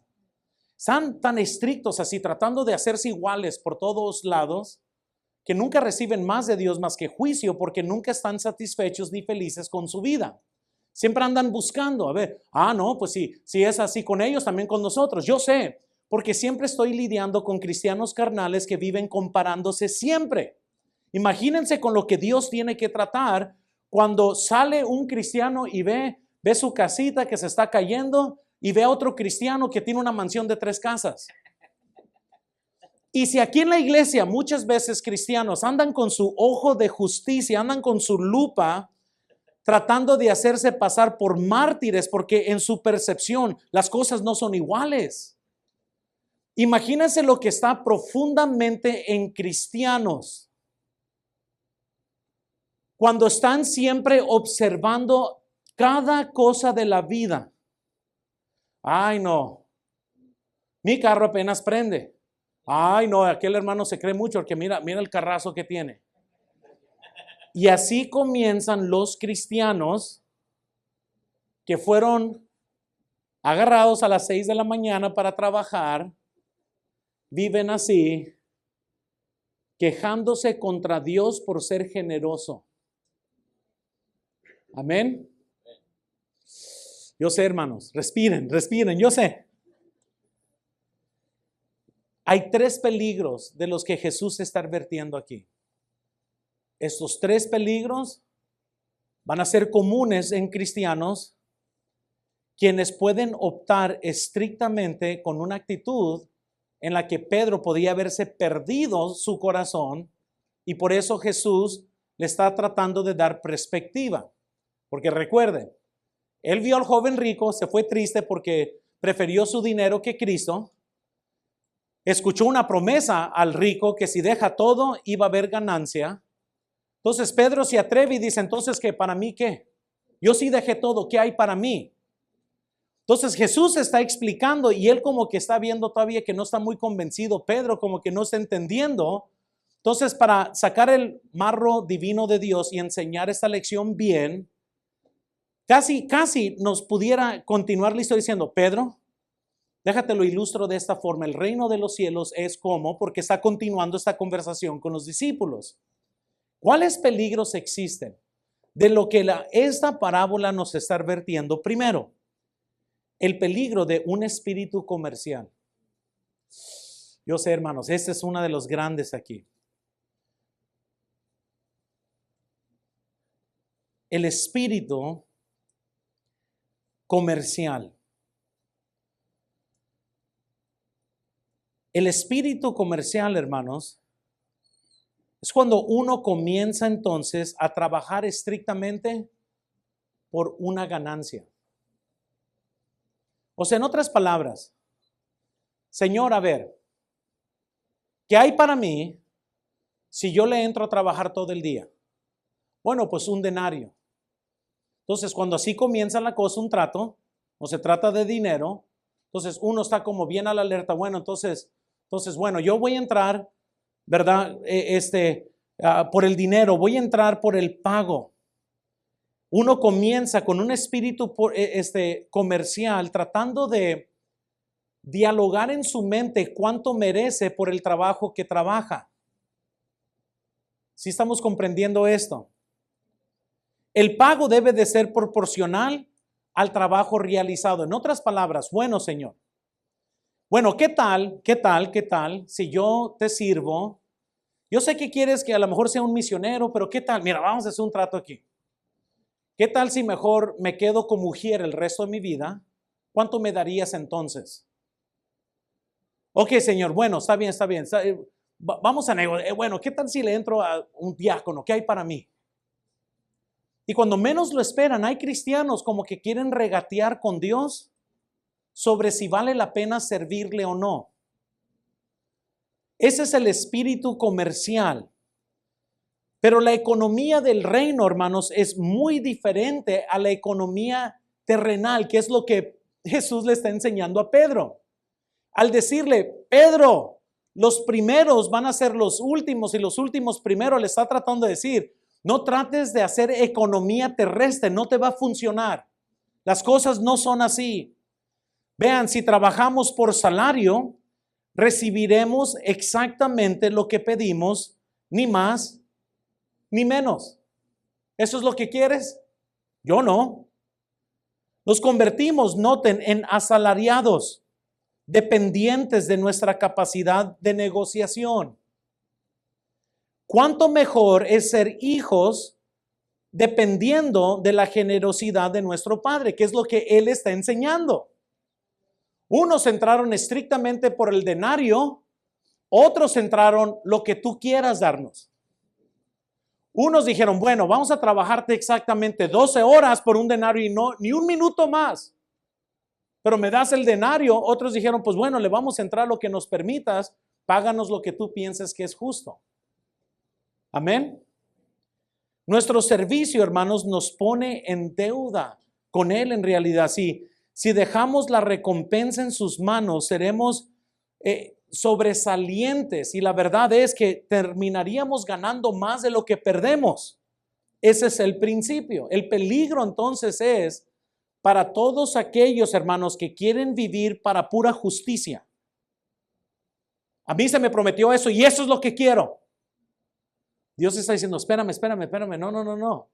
S1: Están tan estrictos así, tratando de hacerse iguales por todos lados, que nunca reciben más de Dios más que juicio, porque nunca están satisfechos ni felices con su vida. Siempre andan buscando, a ver, no, pues si es así con ellos, también con nosotros. Yo sé, porque siempre estoy lidiando con cristianos carnales que viven comparándose siempre. Imagínense con lo que Dios tiene que tratar cuando sale un cristiano y ve su casita que se está cayendo y ve a otro cristiano que tiene una mansión de 3 casas. Y si aquí en la iglesia muchas veces cristianos andan con su ojo de justicia, andan con su lupa, tratando de hacerse pasar por mártires porque en su percepción las cosas no son iguales. Imagínense lo que está profundamente en cristianos Cuando están siempre observando cada cosa de la vida. Ay, no, mi carro apenas prende. Ay, no, aquel hermano se cree mucho porque mira el carrazo que tiene. Y así comienzan los cristianos que fueron agarrados a las 6 de la mañana para trabajar, viven así, quejándose contra Dios por ser generoso. Amén. Yo sé, hermanos, respiren, yo sé. Hay 3 peligros de los que Jesús está advirtiendo aquí. Estos 3 peligros van a ser comunes en cristianos, quienes pueden optar estrictamente con una actitud en la que Pedro podía haberse perdido su corazón, y por eso Jesús le está tratando de dar perspectiva. Porque recuerden, él vio al joven rico, se fue triste porque prefirió su dinero que Cristo. Escuchó una promesa al rico que si deja todo iba a haber ganancia. Entonces Pedro se atreve y dice, entonces, ¿qué? ¿Para mí qué? Yo sí dejé todo, ¿qué hay para mí? Entonces Jesús está explicando y él como que está viendo todavía que no está muy convencido. Pedro como que no está entendiendo. Entonces, para sacar el marro divino de Dios y enseñar esta lección bien, casi nos pudiera continuar la historia diciendo, Pedro, déjate lo ilustro de esta forma. El reino de los cielos es como, porque está continuando esta conversación con los discípulos. ¿Cuáles peligros existen? De lo que esta parábola nos está advirtiendo. Primero, el peligro de un espíritu comercial. Yo sé, hermanos, este es uno de los grandes aquí. El espíritu comercial. El espíritu comercial, hermanos, es cuando uno comienza entonces a trabajar estrictamente por una ganancia. O sea, en otras palabras, Señor, a ver, ¿qué hay para mí si yo le entro a trabajar todo el día? Bueno, pues un denario. Entonces, cuando así comienza la cosa, un trato, no se trata de dinero, entonces uno está como bien a la alerta. Bueno, entonces, bueno, yo voy a entrar, ¿verdad? Por el dinero, voy a entrar por el pago. Uno comienza con un espíritu comercial tratando de dialogar en su mente cuánto merece por el trabajo que trabaja. ¿Sí estamos comprendiendo esto? El pago debe de ser proporcional al trabajo realizado. En otras palabras, bueno, Señor, bueno, ¿qué tal si yo te sirvo? Yo sé que quieres que a lo mejor sea un misionero, pero ¿qué tal? Mira, vamos a hacer un trato aquí. ¿Qué tal si mejor me quedo como mujer el resto de mi vida? ¿Cuánto me darías entonces? Ok, Señor, bueno, está bien. Vamos a negociar. Bueno, ¿qué tal si le entro a un diácono? ¿Qué hay para mí? Y cuando menos lo esperan, hay cristianos como que quieren regatear con Dios sobre si vale la pena servirle o no. Ese es el espíritu comercial. Pero la economía del reino, hermanos, es muy diferente a la economía terrenal, que es lo que Jesús le está enseñando a Pedro. Al decirle, Pedro, los primeros van a ser los últimos y los últimos primeros, le está tratando de decir, no trates de hacer economía terrestre, no te va a funcionar. Las cosas no son así. Vean, si trabajamos por salario, recibiremos exactamente lo que pedimos, ni más ni menos. ¿Eso es lo que quieres? Yo no. Nos convertimos, noten, en asalariados, dependientes de nuestra capacidad de negociación. ¿Cuánto mejor es ser hijos dependiendo de la generosidad de nuestro Padre? Que es lo que Él está enseñando. Unos entraron estrictamente por el denario, otros entraron lo que tú quieras darnos. Unos dijeron, bueno, vamos a trabajarte exactamente 12 horas por un denario y no ni un minuto más, pero me das el denario. Otros dijeron, pues bueno, le vamos a entrar lo que nos permitas, páganos lo que tú pienses que es justo. Amén. Nuestro servicio, hermanos, nos pone en deuda con Él en realidad. Si dejamos la recompensa en sus manos, seremos sobresalientes, y la verdad es que terminaríamos ganando más de lo que perdemos. Ese es el principio. El peligro entonces es para todos aquellos, hermanos, que quieren vivir para pura justicia. A mí se me prometió eso y eso es lo que quiero. Dios está diciendo, espérame. No.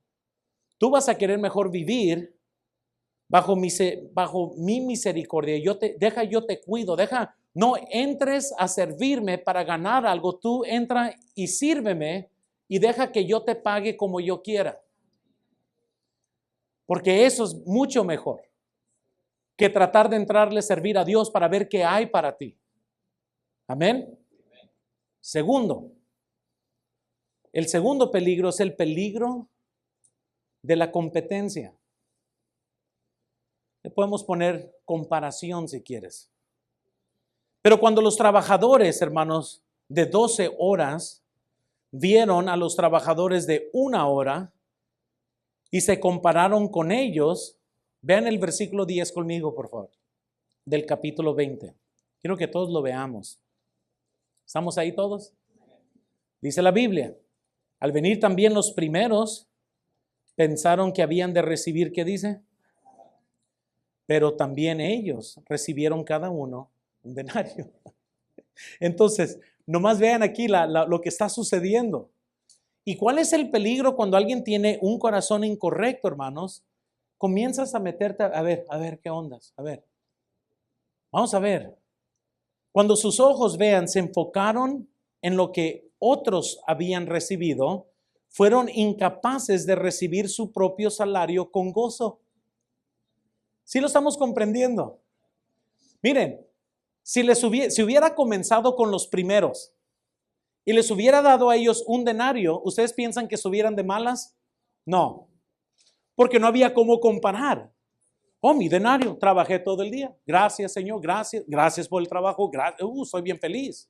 S1: Tú vas a querer mejor vivir bajo mi misericordia. Yo te cuido. No entres a servirme para ganar algo. Tú entra y sírveme y deja que yo te pague como yo quiera. Porque eso es mucho mejor que tratar de entrarle a servir a Dios para ver qué hay para ti. Amén. Segundo, el segundo peligro es el peligro de la competencia. Le podemos poner comparación si quieres. Pero cuando los trabajadores, hermanos, de 12 horas vieron a los trabajadores de 1 hora y se compararon con ellos, vean el versículo 10 conmigo, por favor, del capítulo 20. Quiero que todos lo veamos. ¿Estamos ahí todos? Dice la Biblia, al venir también los primeros, pensaron que habían de recibir, ¿qué dice? Pero también ellos recibieron cada uno un denario. Entonces, nomás vean aquí lo que está sucediendo. ¿Y cuál es el peligro cuando alguien tiene un corazón incorrecto, hermanos? Comienzas a meterte, a ver qué ondas, vamos a ver. Cuando sus ojos se enfocaron en lo que otros habían recibido, fueron incapaces de recibir su propio salario con gozo. ¿Sí lo estamos comprendiendo? Miren, si hubiera comenzado con los primeros y les hubiera dado a ellos un denario, ¿ustedes piensan que estuvieran de malas? No, porque no había cómo comparar. Oh, mi denario, trabajé todo el día. Gracias, Señor, gracias por el trabajo. Soy bien feliz.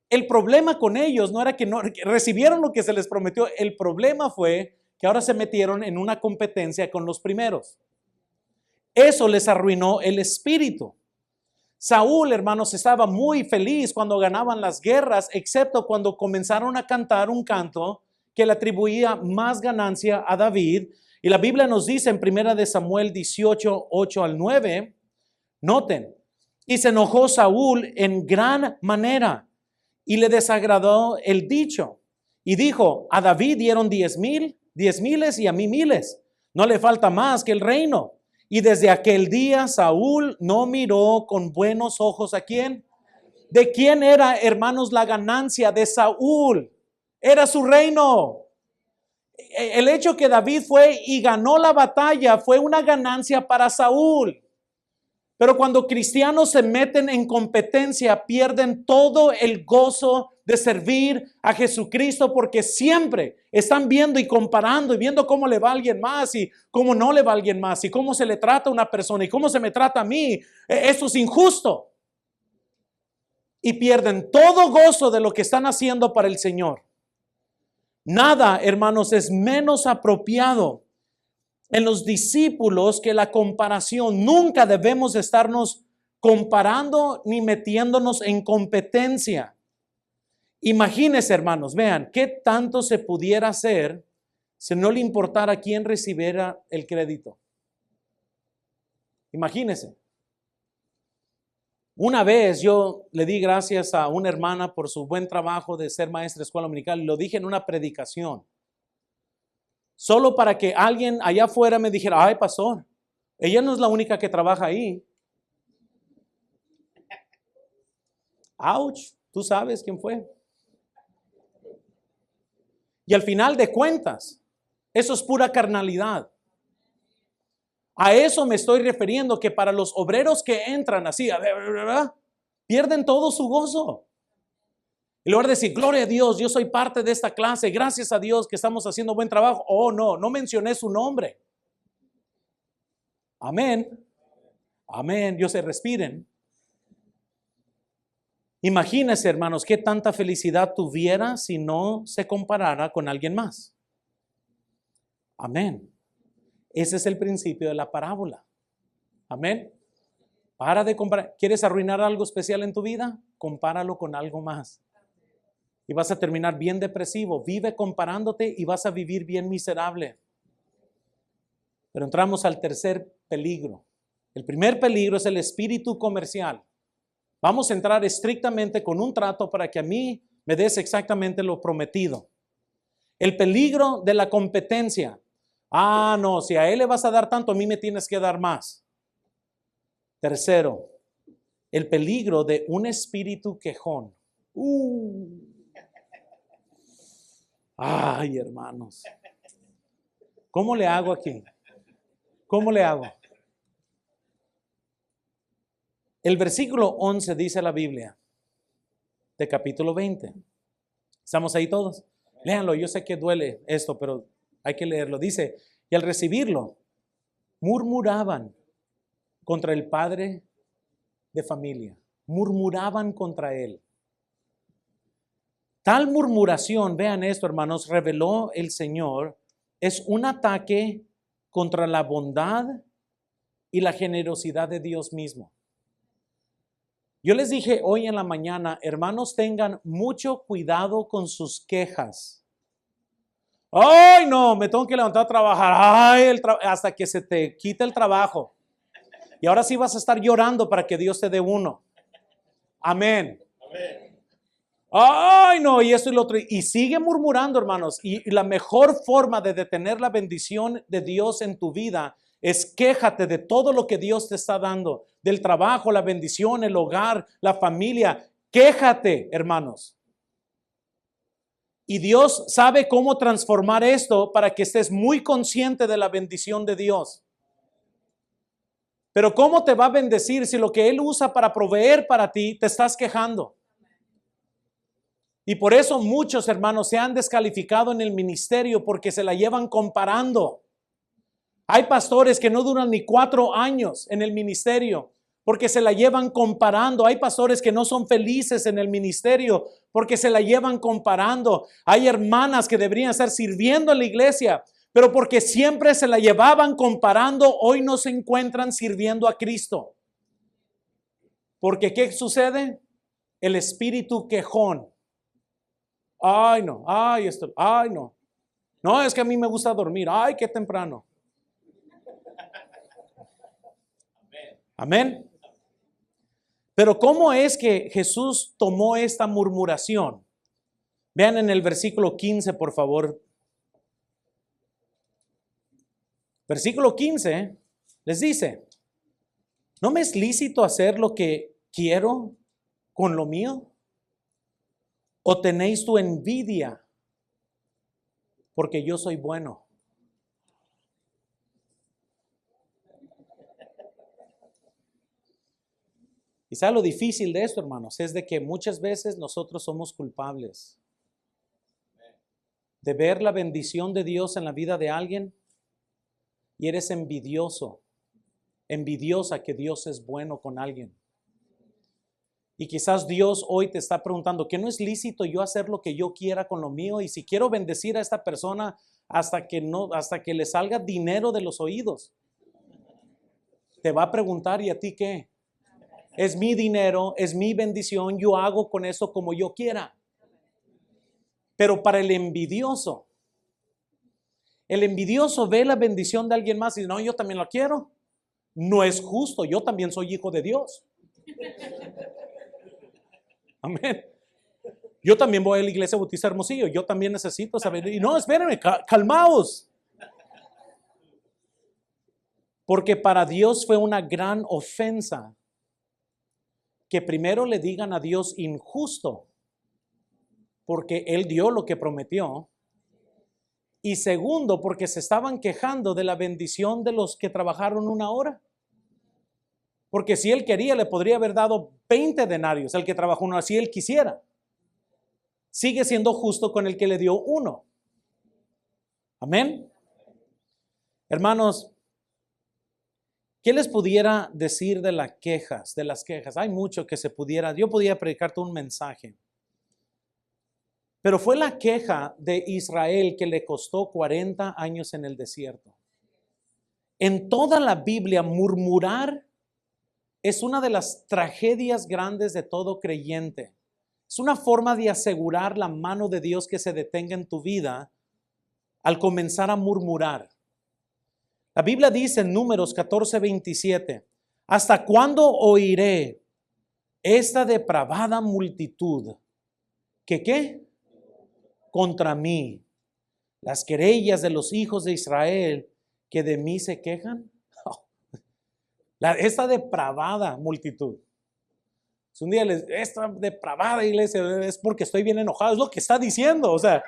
S1: El problema con ellos no era que recibieron lo que se les prometió. El problema fue que ahora se metieron en una competencia con los primeros. Eso les arruinó el espíritu. Saúl, hermanos, estaba muy feliz cuando ganaban las guerras, excepto cuando comenzaron a cantar un canto que le atribuía más ganancia a David. Y la Biblia nos dice en 1 Samuel 18, 8 al 9, noten, y se enojó Saúl en gran manera y le desagradó el dicho. Y dijo, a David dieron 10,000 y a mí 1,000. No le falta más que el reino. Y desde aquel día Saúl no miró con buenos ojos ¿a quién? ¿De quién era, hermanos, la ganancia? De Saúl. Era su reino. El hecho que David fue y ganó la batalla fue una ganancia para Saúl. Pero cuando cristianos se meten en competencia, pierden todo el gozo de servir a Jesucristo, porque siempre están viendo y comparando y viendo cómo le va a alguien más y cómo no le va a alguien más y cómo se le trata a una persona y cómo se me trata a mí. Eso es injusto. Y pierden todo gozo de lo que están haciendo para el Señor. Nada, hermanos, es menos apropiado en los discípulos que la comparación. Nunca debemos estarnos comparando ni metiéndonos en competencia. Imagínense, hermanos, vean, ¿qué tanto se pudiera hacer si no le importara quién recibiera el crédito? Imagínense. Una vez yo le di gracias a una hermana por su buen trabajo de ser maestra de escuela dominical. Lo dije en una predicación. Solo para que alguien allá afuera me dijera, ay, pastor, ella no es la única que trabaja ahí. Ouch, tú sabes quién fue. Y al final de cuentas, eso es pura carnalidad. A eso me estoy refiriendo, que para los obreros que entran así, pierden todo su gozo. En lugar de decir, gloria a Dios, yo soy parte de esta clase, gracias a Dios que estamos haciendo buen trabajo. Oh, no mencioné su nombre. Amén. Amén, Dios se respiren. Imagínense, hermanos, qué tanta felicidad tuviera si no se comparara con alguien más. Amén. Ese es el principio de la parábola. Amén. Para de comparar. ¿Quieres arruinar algo especial en tu vida? Compáralo con algo más. Y vas a terminar bien depresivo. Vive comparándote y vas a vivir bien miserable. Pero entramos al tercer peligro. El primer peligro es el espíritu comercial. Vamos a entrar estrictamente con un trato para que a mí me des exactamente lo prometido. El peligro de la competencia. Ah, no, si a él le vas a dar tanto, a mí me tienes que dar más. Tercero, el peligro de un espíritu quejón. Ay, hermanos. ¿Cómo le hago aquí? ¿Cómo le hago? El versículo 11 dice la Biblia de capítulo 20. ¿Estamos ahí todos? Léanlo, yo sé que duele esto, pero hay que leerlo. Dice, y al recibirlo, murmuraban contra el padre de familia. Murmuraban contra él. Tal murmuración, vean esto, hermanos, reveló el Señor, es un ataque contra la bondad y la generosidad de Dios mismo. Yo les dije hoy en la mañana, hermanos, tengan mucho cuidado con sus quejas. Ay, no, me tengo que levantar a trabajar. Ay, hasta que se te quite el trabajo. Y ahora sí vas a estar llorando para que Dios te dé uno. Amén. Amén. Ay, no, y esto y lo otro. Y sigue murmurando, hermanos. Y la mejor forma de detener la bendición de Dios en tu vida es quéjate de todo lo que Dios te está dando. Del trabajo, la bendición, el hogar, la familia. Quéjate, hermanos. Y Dios sabe cómo transformar esto para que estés muy consciente de la bendición de Dios. Pero ¿cómo te va a bendecir si lo que Él usa para proveer para ti te estás quejando? Y por eso muchos hermanos se han descalificado en el ministerio porque se la llevan comparando. Hay pastores que no duran ni 4 años en el ministerio porque se la llevan comparando. Hay pastores que no son felices en el ministerio porque se la llevan comparando. Hay hermanas que deberían estar sirviendo en la iglesia, pero porque siempre se la llevaban comparando, hoy no se encuentran sirviendo a Cristo. Porque ¿qué sucede? El espíritu quejón. Ay, no, ay, esto, ay, no. No, es que a mí me gusta dormir. Ay, qué temprano. Amén. Pero ¿cómo es que Jesús tomó esta murmuración? Vean en el versículo 15, por favor. Versículo 15 les dice, ¿no me es lícito hacer lo que quiero con lo mío? ¿O tenéis tu envidia porque yo soy bueno? Y sabe lo difícil de esto, hermanos, es de que muchas veces nosotros somos culpables de ver la bendición de Dios en la vida de alguien y eres envidioso, envidiosa que Dios es bueno con alguien. Y quizás Dios hoy te está preguntando, ¿que no es lícito yo hacer lo que yo quiera con lo mío? Y si quiero bendecir a esta persona hasta que le salga dinero de los oídos, te va a preguntar, ¿y a ti qué? Es mi dinero, es mi bendición, yo hago con eso como yo quiera. Pero para el envidioso ve la bendición de alguien más y dice, no, yo también la quiero. No es justo, yo también soy hijo de Dios. Amén. Yo también voy a la iglesia Bautista Hermosillo, yo también necesito saber. Y no, espérenme, calmaos. Porque para Dios fue una gran ofensa que primero le digan a Dios injusto, porque Él dio lo que prometió. Y segundo, porque se estaban quejando de la bendición de los que trabajaron 1 hora. Porque si Él quería, le podría haber dado 20 denarios al que trabajó 1 hora, si Él quisiera. Sigue siendo justo con el que le dio 1. Amén. Hermanos, ¿qué les pudiera decir de las quejas? Hay mucho que se pudiera, yo podía predicarte un mensaje. Pero fue la queja de Israel que le costó 40 años en el desierto. En toda la Biblia, murmurar es una de las tragedias grandes de todo creyente. Es una forma de asegurar la mano de Dios que se detenga en tu vida al comenzar a murmurar. La Biblia dice en Números 14:27, ¿hasta cuándo oiré esta depravada multitud? ¿Que qué? Contra mí, las querellas de los hijos de Israel que de mí se quejan. Esta depravada multitud. Si un día esta depravada iglesia es porque estoy bien enojado, es lo que está diciendo. O sea,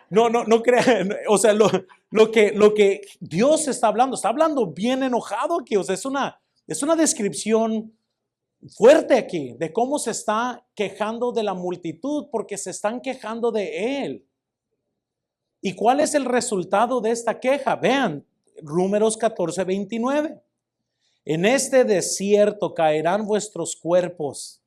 S1: no crean. O sea, lo que Dios está hablando bien enojado aquí. O sea, es una descripción fuerte aquí de cómo se está quejando de la multitud, porque se están quejando de Él. ¿Y cuál es el resultado de esta queja? Vean, Números 14:29. En este desierto caerán vuestros cuerpos,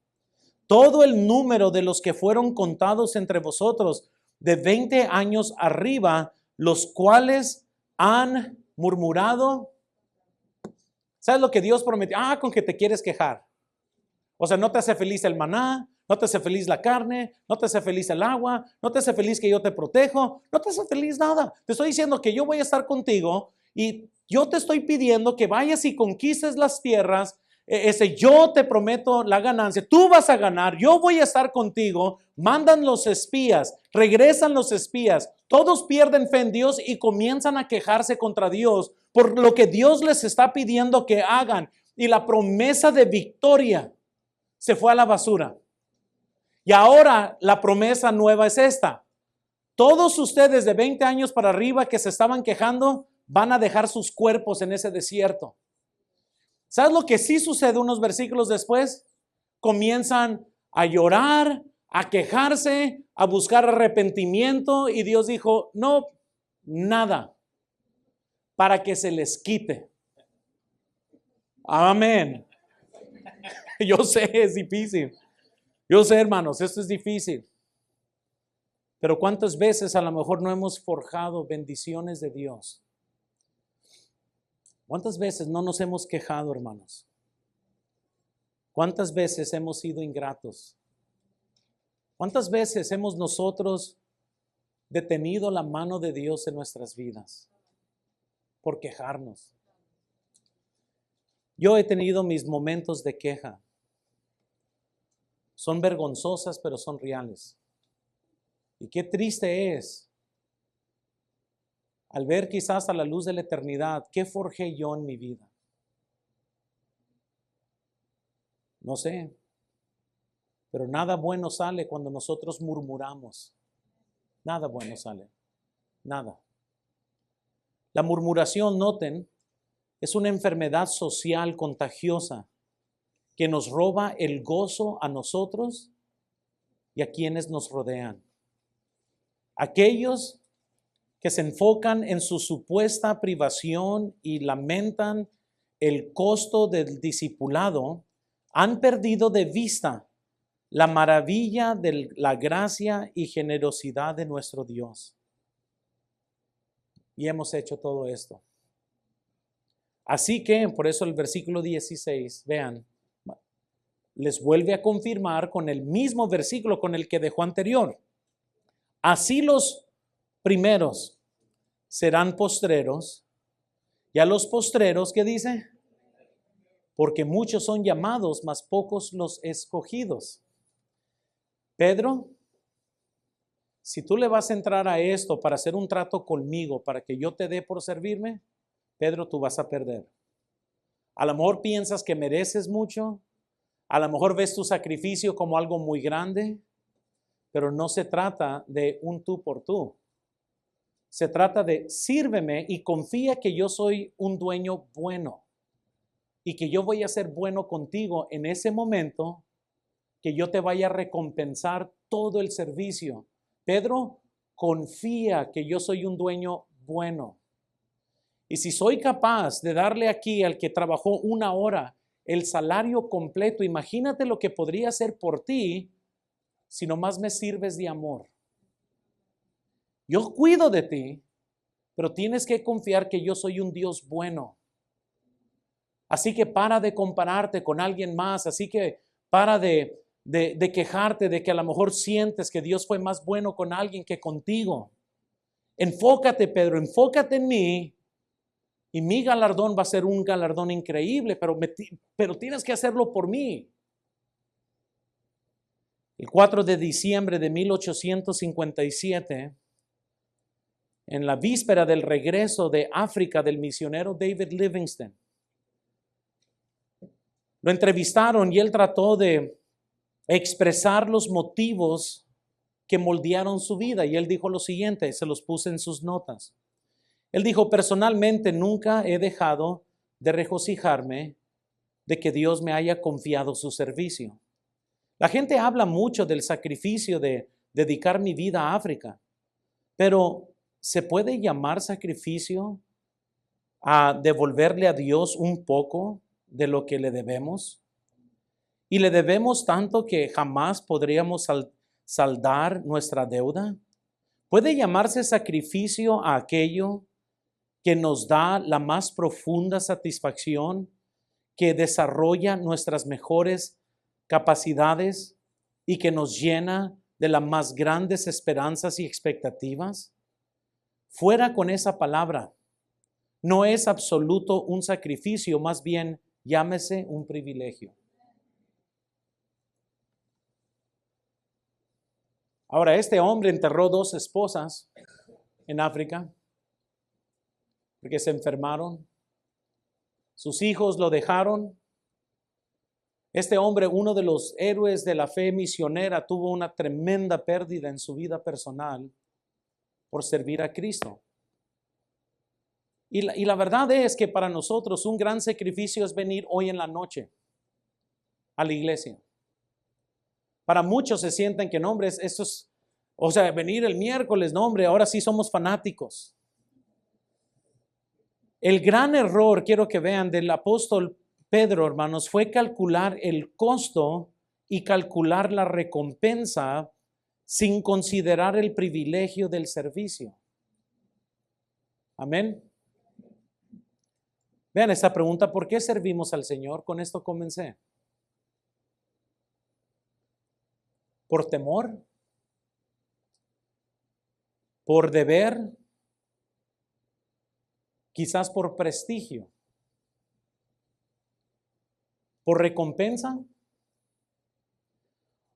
S1: todo el número de los que fueron contados entre vosotros, de 20 años arriba, los cuales han murmurado. ¿Sabes lo que Dios prometió? Con que te quieres quejar. O sea, no te hace feliz el maná, no te hace feliz la carne, no te hace feliz el agua, no te hace feliz que yo te protejo, no te hace feliz nada. Te estoy diciendo que yo voy a estar contigo y yo te estoy pidiendo que vayas y conquistes las tierras. Yo te prometo la ganancia, tú vas a ganar, yo voy a estar contigo. Mandan los espías, regresan los espías, todos pierden fe en Dios y comienzan a quejarse contra Dios por lo que Dios les está pidiendo que hagan. Y la promesa de victoria se fue a la basura. Y ahora la promesa nueva es esta: todos ustedes de 20 años para arriba que se estaban quejando van a dejar sus cuerpos en ese desierto. ¿Sabes lo que sí sucede unos versículos después? Comienzan a llorar, a quejarse, a buscar arrepentimiento, y Dios dijo, no, nada, para que se les quite. Amén. Yo sé, es difícil. Yo sé, hermanos, esto es difícil. Pero ¿cuántas veces a lo mejor no hemos forjado bendiciones de Dios? ¿Cuántas veces no nos hemos quejado, hermanos? ¿Cuántas veces hemos sido ingratos? ¿Cuántas veces hemos nosotros detenido la mano de Dios en nuestras vidas por quejarnos? Yo he tenido mis momentos de queja. Son vergonzosas, pero son reales. Y qué triste es al ver quizás a la luz de la eternidad, ¿qué forjé yo en mi vida? No sé, pero nada bueno sale cuando nosotros murmuramos. Nada bueno sale, nada. La murmuración, noten, es una enfermedad social contagiosa que nos roba el gozo a nosotros y a quienes nos rodean. Aquellos que se enfocan en su supuesta privación y lamentan el costo del discipulado, han perdido de vista la maravilla de la gracia y generosidad de nuestro Dios. Y hemos hecho todo esto. Así que, por eso el versículo 16, vean, les vuelve a confirmar con el mismo versículo con el que dejó anterior. Así los primeros serán postreros, y a los postreros, ¿qué dice? Porque muchos son llamados, mas pocos los escogidos. Pedro, si tú le vas a entrar a esto para hacer un trato conmigo, para que yo te dé por servirme, Pedro, tú vas a perder. A lo mejor piensas que mereces mucho, a lo mejor ves tu sacrificio como algo muy grande, pero no se trata de un tú por tú. Se trata de sírveme y confía que yo soy un dueño bueno y que yo voy a ser bueno contigo en ese momento, que yo te vaya a recompensar todo el servicio. Pedro, confía que yo soy un dueño bueno. Y si soy capaz de darle aquí al que trabajó 1 hora el salario completo, imagínate lo que podría hacer por ti si nomás me sirves de amor. Yo cuido de ti, pero tienes que confiar que yo soy un Dios bueno. Así que para de compararte con alguien más, así que para de quejarte de que a lo mejor sientes que Dios fue más bueno con alguien que contigo. Enfócate, Pedro, enfócate en mí y mi galardón va a ser un galardón increíble, pero tienes que hacerlo por mí. El 4 de diciembre de 1857, en la víspera del regreso de África del misionero David Livingstone, lo entrevistaron y él trató de expresar los motivos que moldearon su vida. Y él dijo lo siguiente, se los puse en sus notas. Él dijo, personalmente nunca he dejado de regocijarme de que Dios me haya confiado su servicio. La gente habla mucho del sacrificio de dedicar mi vida a África, pero ¿se puede llamar sacrificio a devolverle a Dios un poco de lo que le debemos? Y le debemos tanto que jamás podríamos saldar nuestra deuda. ¿Puede llamarse sacrificio a aquello que nos da la más profunda satisfacción, que desarrolla nuestras mejores capacidades y que nos llena de las más grandes esperanzas y expectativas? Fuera con esa palabra. No es absoluto un sacrificio, más bien llámese un privilegio. Ahora, este hombre enterró 2 esposas en África porque se enfermaron. Sus hijos lo dejaron. Este hombre, uno de los héroes de la fe misionera, tuvo una tremenda pérdida en su vida personal por servir a Cristo. Y la verdad es que para nosotros un gran sacrificio es venir hoy en la noche a la iglesia. Para muchos se sienten que, no, hombre, esto es, o sea, venir el miércoles, no, hombre, ahora sí somos fanáticos. El gran error, quiero que vean, del apóstol Pedro, hermanos, fue calcular el costo y calcular la recompensa sin considerar el privilegio del servicio. Amén. Vean esta pregunta, ¿por qué servimos al Señor? Con esto comencé. ¿Por temor? ¿Por deber? Quizás por prestigio. ¿Por recompensa?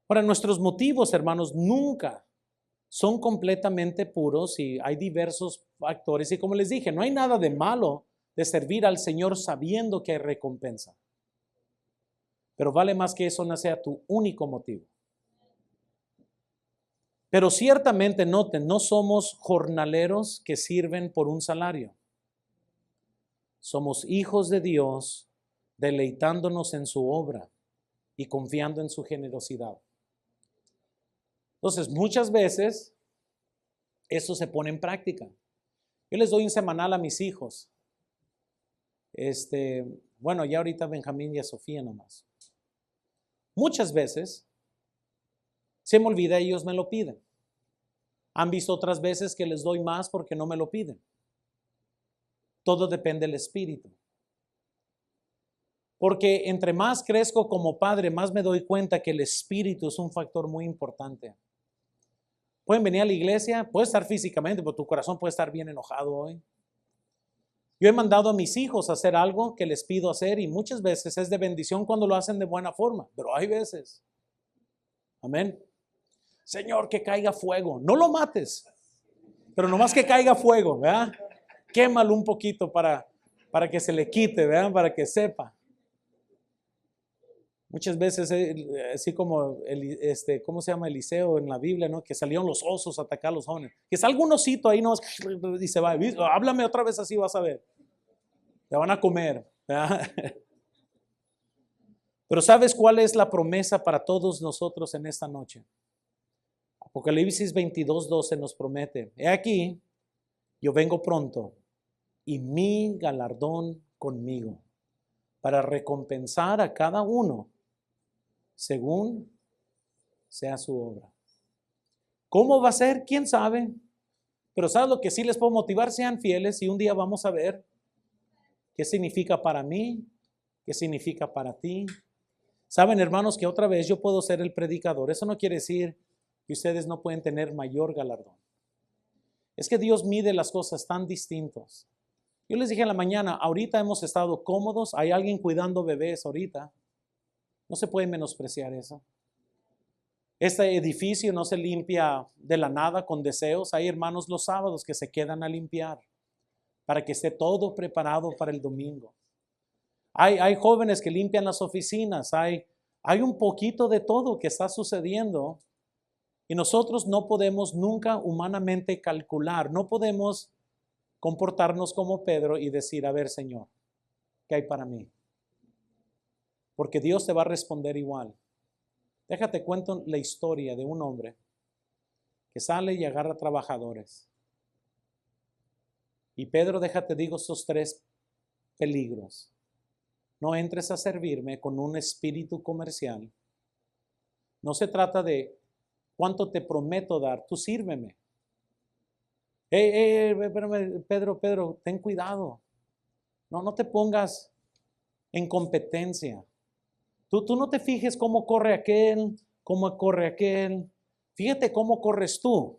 S1: Ahora, nuestros motivos, hermanos, nunca son completamente puros y hay diversos factores. Y como les dije, no hay nada de malo de servir al Señor sabiendo que hay recompensa. Pero vale más que eso no sea tu único motivo. Pero ciertamente noten, no somos jornaleros que sirven por un salario. Somos hijos de Dios, deleitándonos en su obra y confiando en su generosidad. Entonces, muchas veces eso se pone en práctica. Yo les doy un semanal a mis hijos. Bueno, ya ahorita Benjamín y a Sofía nomás. Muchas veces se me olvida, ellos me lo piden. Han visto otras veces que les doy más porque no me lo piden. Todo depende del espíritu. Porque entre más crezco como padre, más me doy cuenta que el espíritu es un factor muy importante. Pueden venir a la iglesia, puede estar físicamente, pero tu corazón puede estar bien enojado hoy. Yo he mandado a mis hijos a hacer algo que les pido hacer y muchas veces es de bendición cuando lo hacen de buena forma, pero hay veces. Amén. Señor, que caiga fuego. No lo mates, pero nomás que caiga fuego, ¿verdad? Quémalo un poquito para que se le quite, ¿verdad? Para que sepa. Muchas veces, así como, ¿cómo se llama Eliseo en la Biblia, no? Que salieron los osos a atacar a los jóvenes. Que salga un osito ahí, no, y se va. Háblame otra vez así, vas a ver. Te van a comer, ¿verdad? Pero ¿sabes cuál es la promesa para todos nosotros en esta noche? Apocalipsis 22:12 nos promete: he aquí, yo vengo pronto y mi galardón conmigo para recompensar a cada uno según sea su obra. ¿Cómo va a ser? ¿Quién sabe? Pero ¿sabes lo que sí les puedo motivar? Sean fieles y un día vamos a ver qué significa para mí, qué significa para ti. Saben, hermanos, que otra vez yo puedo ser el predicador. Eso no quiere decir que ustedes no pueden tener mayor galardón. Es que Dios mide las cosas tan distintos. Yo les dije en la mañana, ahorita hemos estado cómodos, hay alguien cuidando bebés ahorita. No se puede menospreciar eso. Este edificio no se limpia de la nada con deseos. Hay hermanos los sábados que se quedan a limpiar para que esté todo preparado para el domingo. Hay jóvenes que limpian las oficinas. Hay un poquito de todo que está sucediendo. Y nosotros no podemos nunca humanamente calcular. No podemos comportarnos como Pedro y decir, a ver, Señor, ¿qué hay para mí? Porque Dios te va a responder igual. Déjate cuento la historia de un hombre que sale y agarra trabajadores. Y Pedro, déjate digo estos 3 peligros. No entres a servirme con un espíritu comercial. No se trata de cuánto te prometo dar, tú sírveme. Espérame, Pedro, ten cuidado. No te pongas en competencia. Tú no te fijes cómo corre aquel, cómo corre aquel. Fíjate cómo corres tú.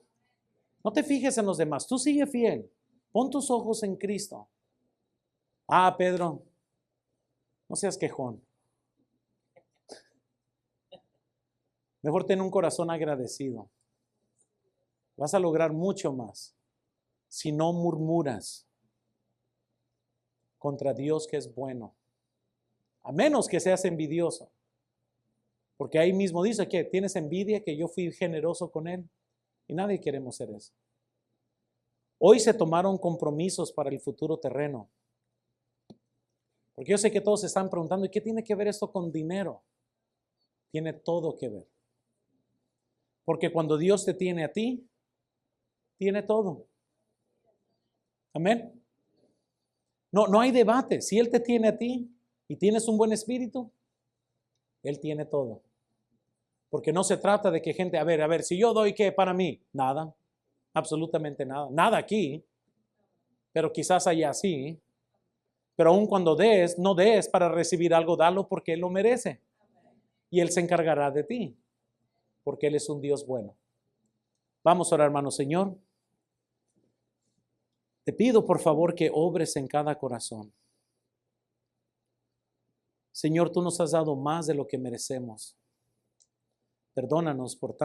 S1: No te fijes en los demás. Tú sigue fiel. Pon tus ojos en Cristo. Pedro, no seas quejón. Mejor ten un corazón agradecido. Vas a lograr mucho más si no murmuras contra Dios que es bueno. A menos que seas envidioso. Porque ahí mismo dice que tienes envidia que yo fui generoso con él. Y nadie queremos ser eso. Hoy se tomaron compromisos para el futuro terreno. Porque yo sé que todos se están preguntando, ¿y qué tiene que ver esto con dinero? Tiene todo que ver. Porque cuando Dios te tiene a ti, tiene todo. Amén. No hay debate. Si Él te tiene a ti y tienes un buen espíritu, Él tiene todo. Porque no se trata de que gente, a ver, si yo doy, ¿qué para mí? Nada, absolutamente nada. Nada aquí, pero quizás allá sí. Pero aun cuando des, no des para recibir algo, dalo porque Él lo merece. Y Él se encargará de ti, porque Él es un Dios bueno. Vamos a orar, hermano. Señor, te pido por favor que obres en cada corazón. Señor, tú nos has dado más de lo que merecemos. Perdónanos por tanto.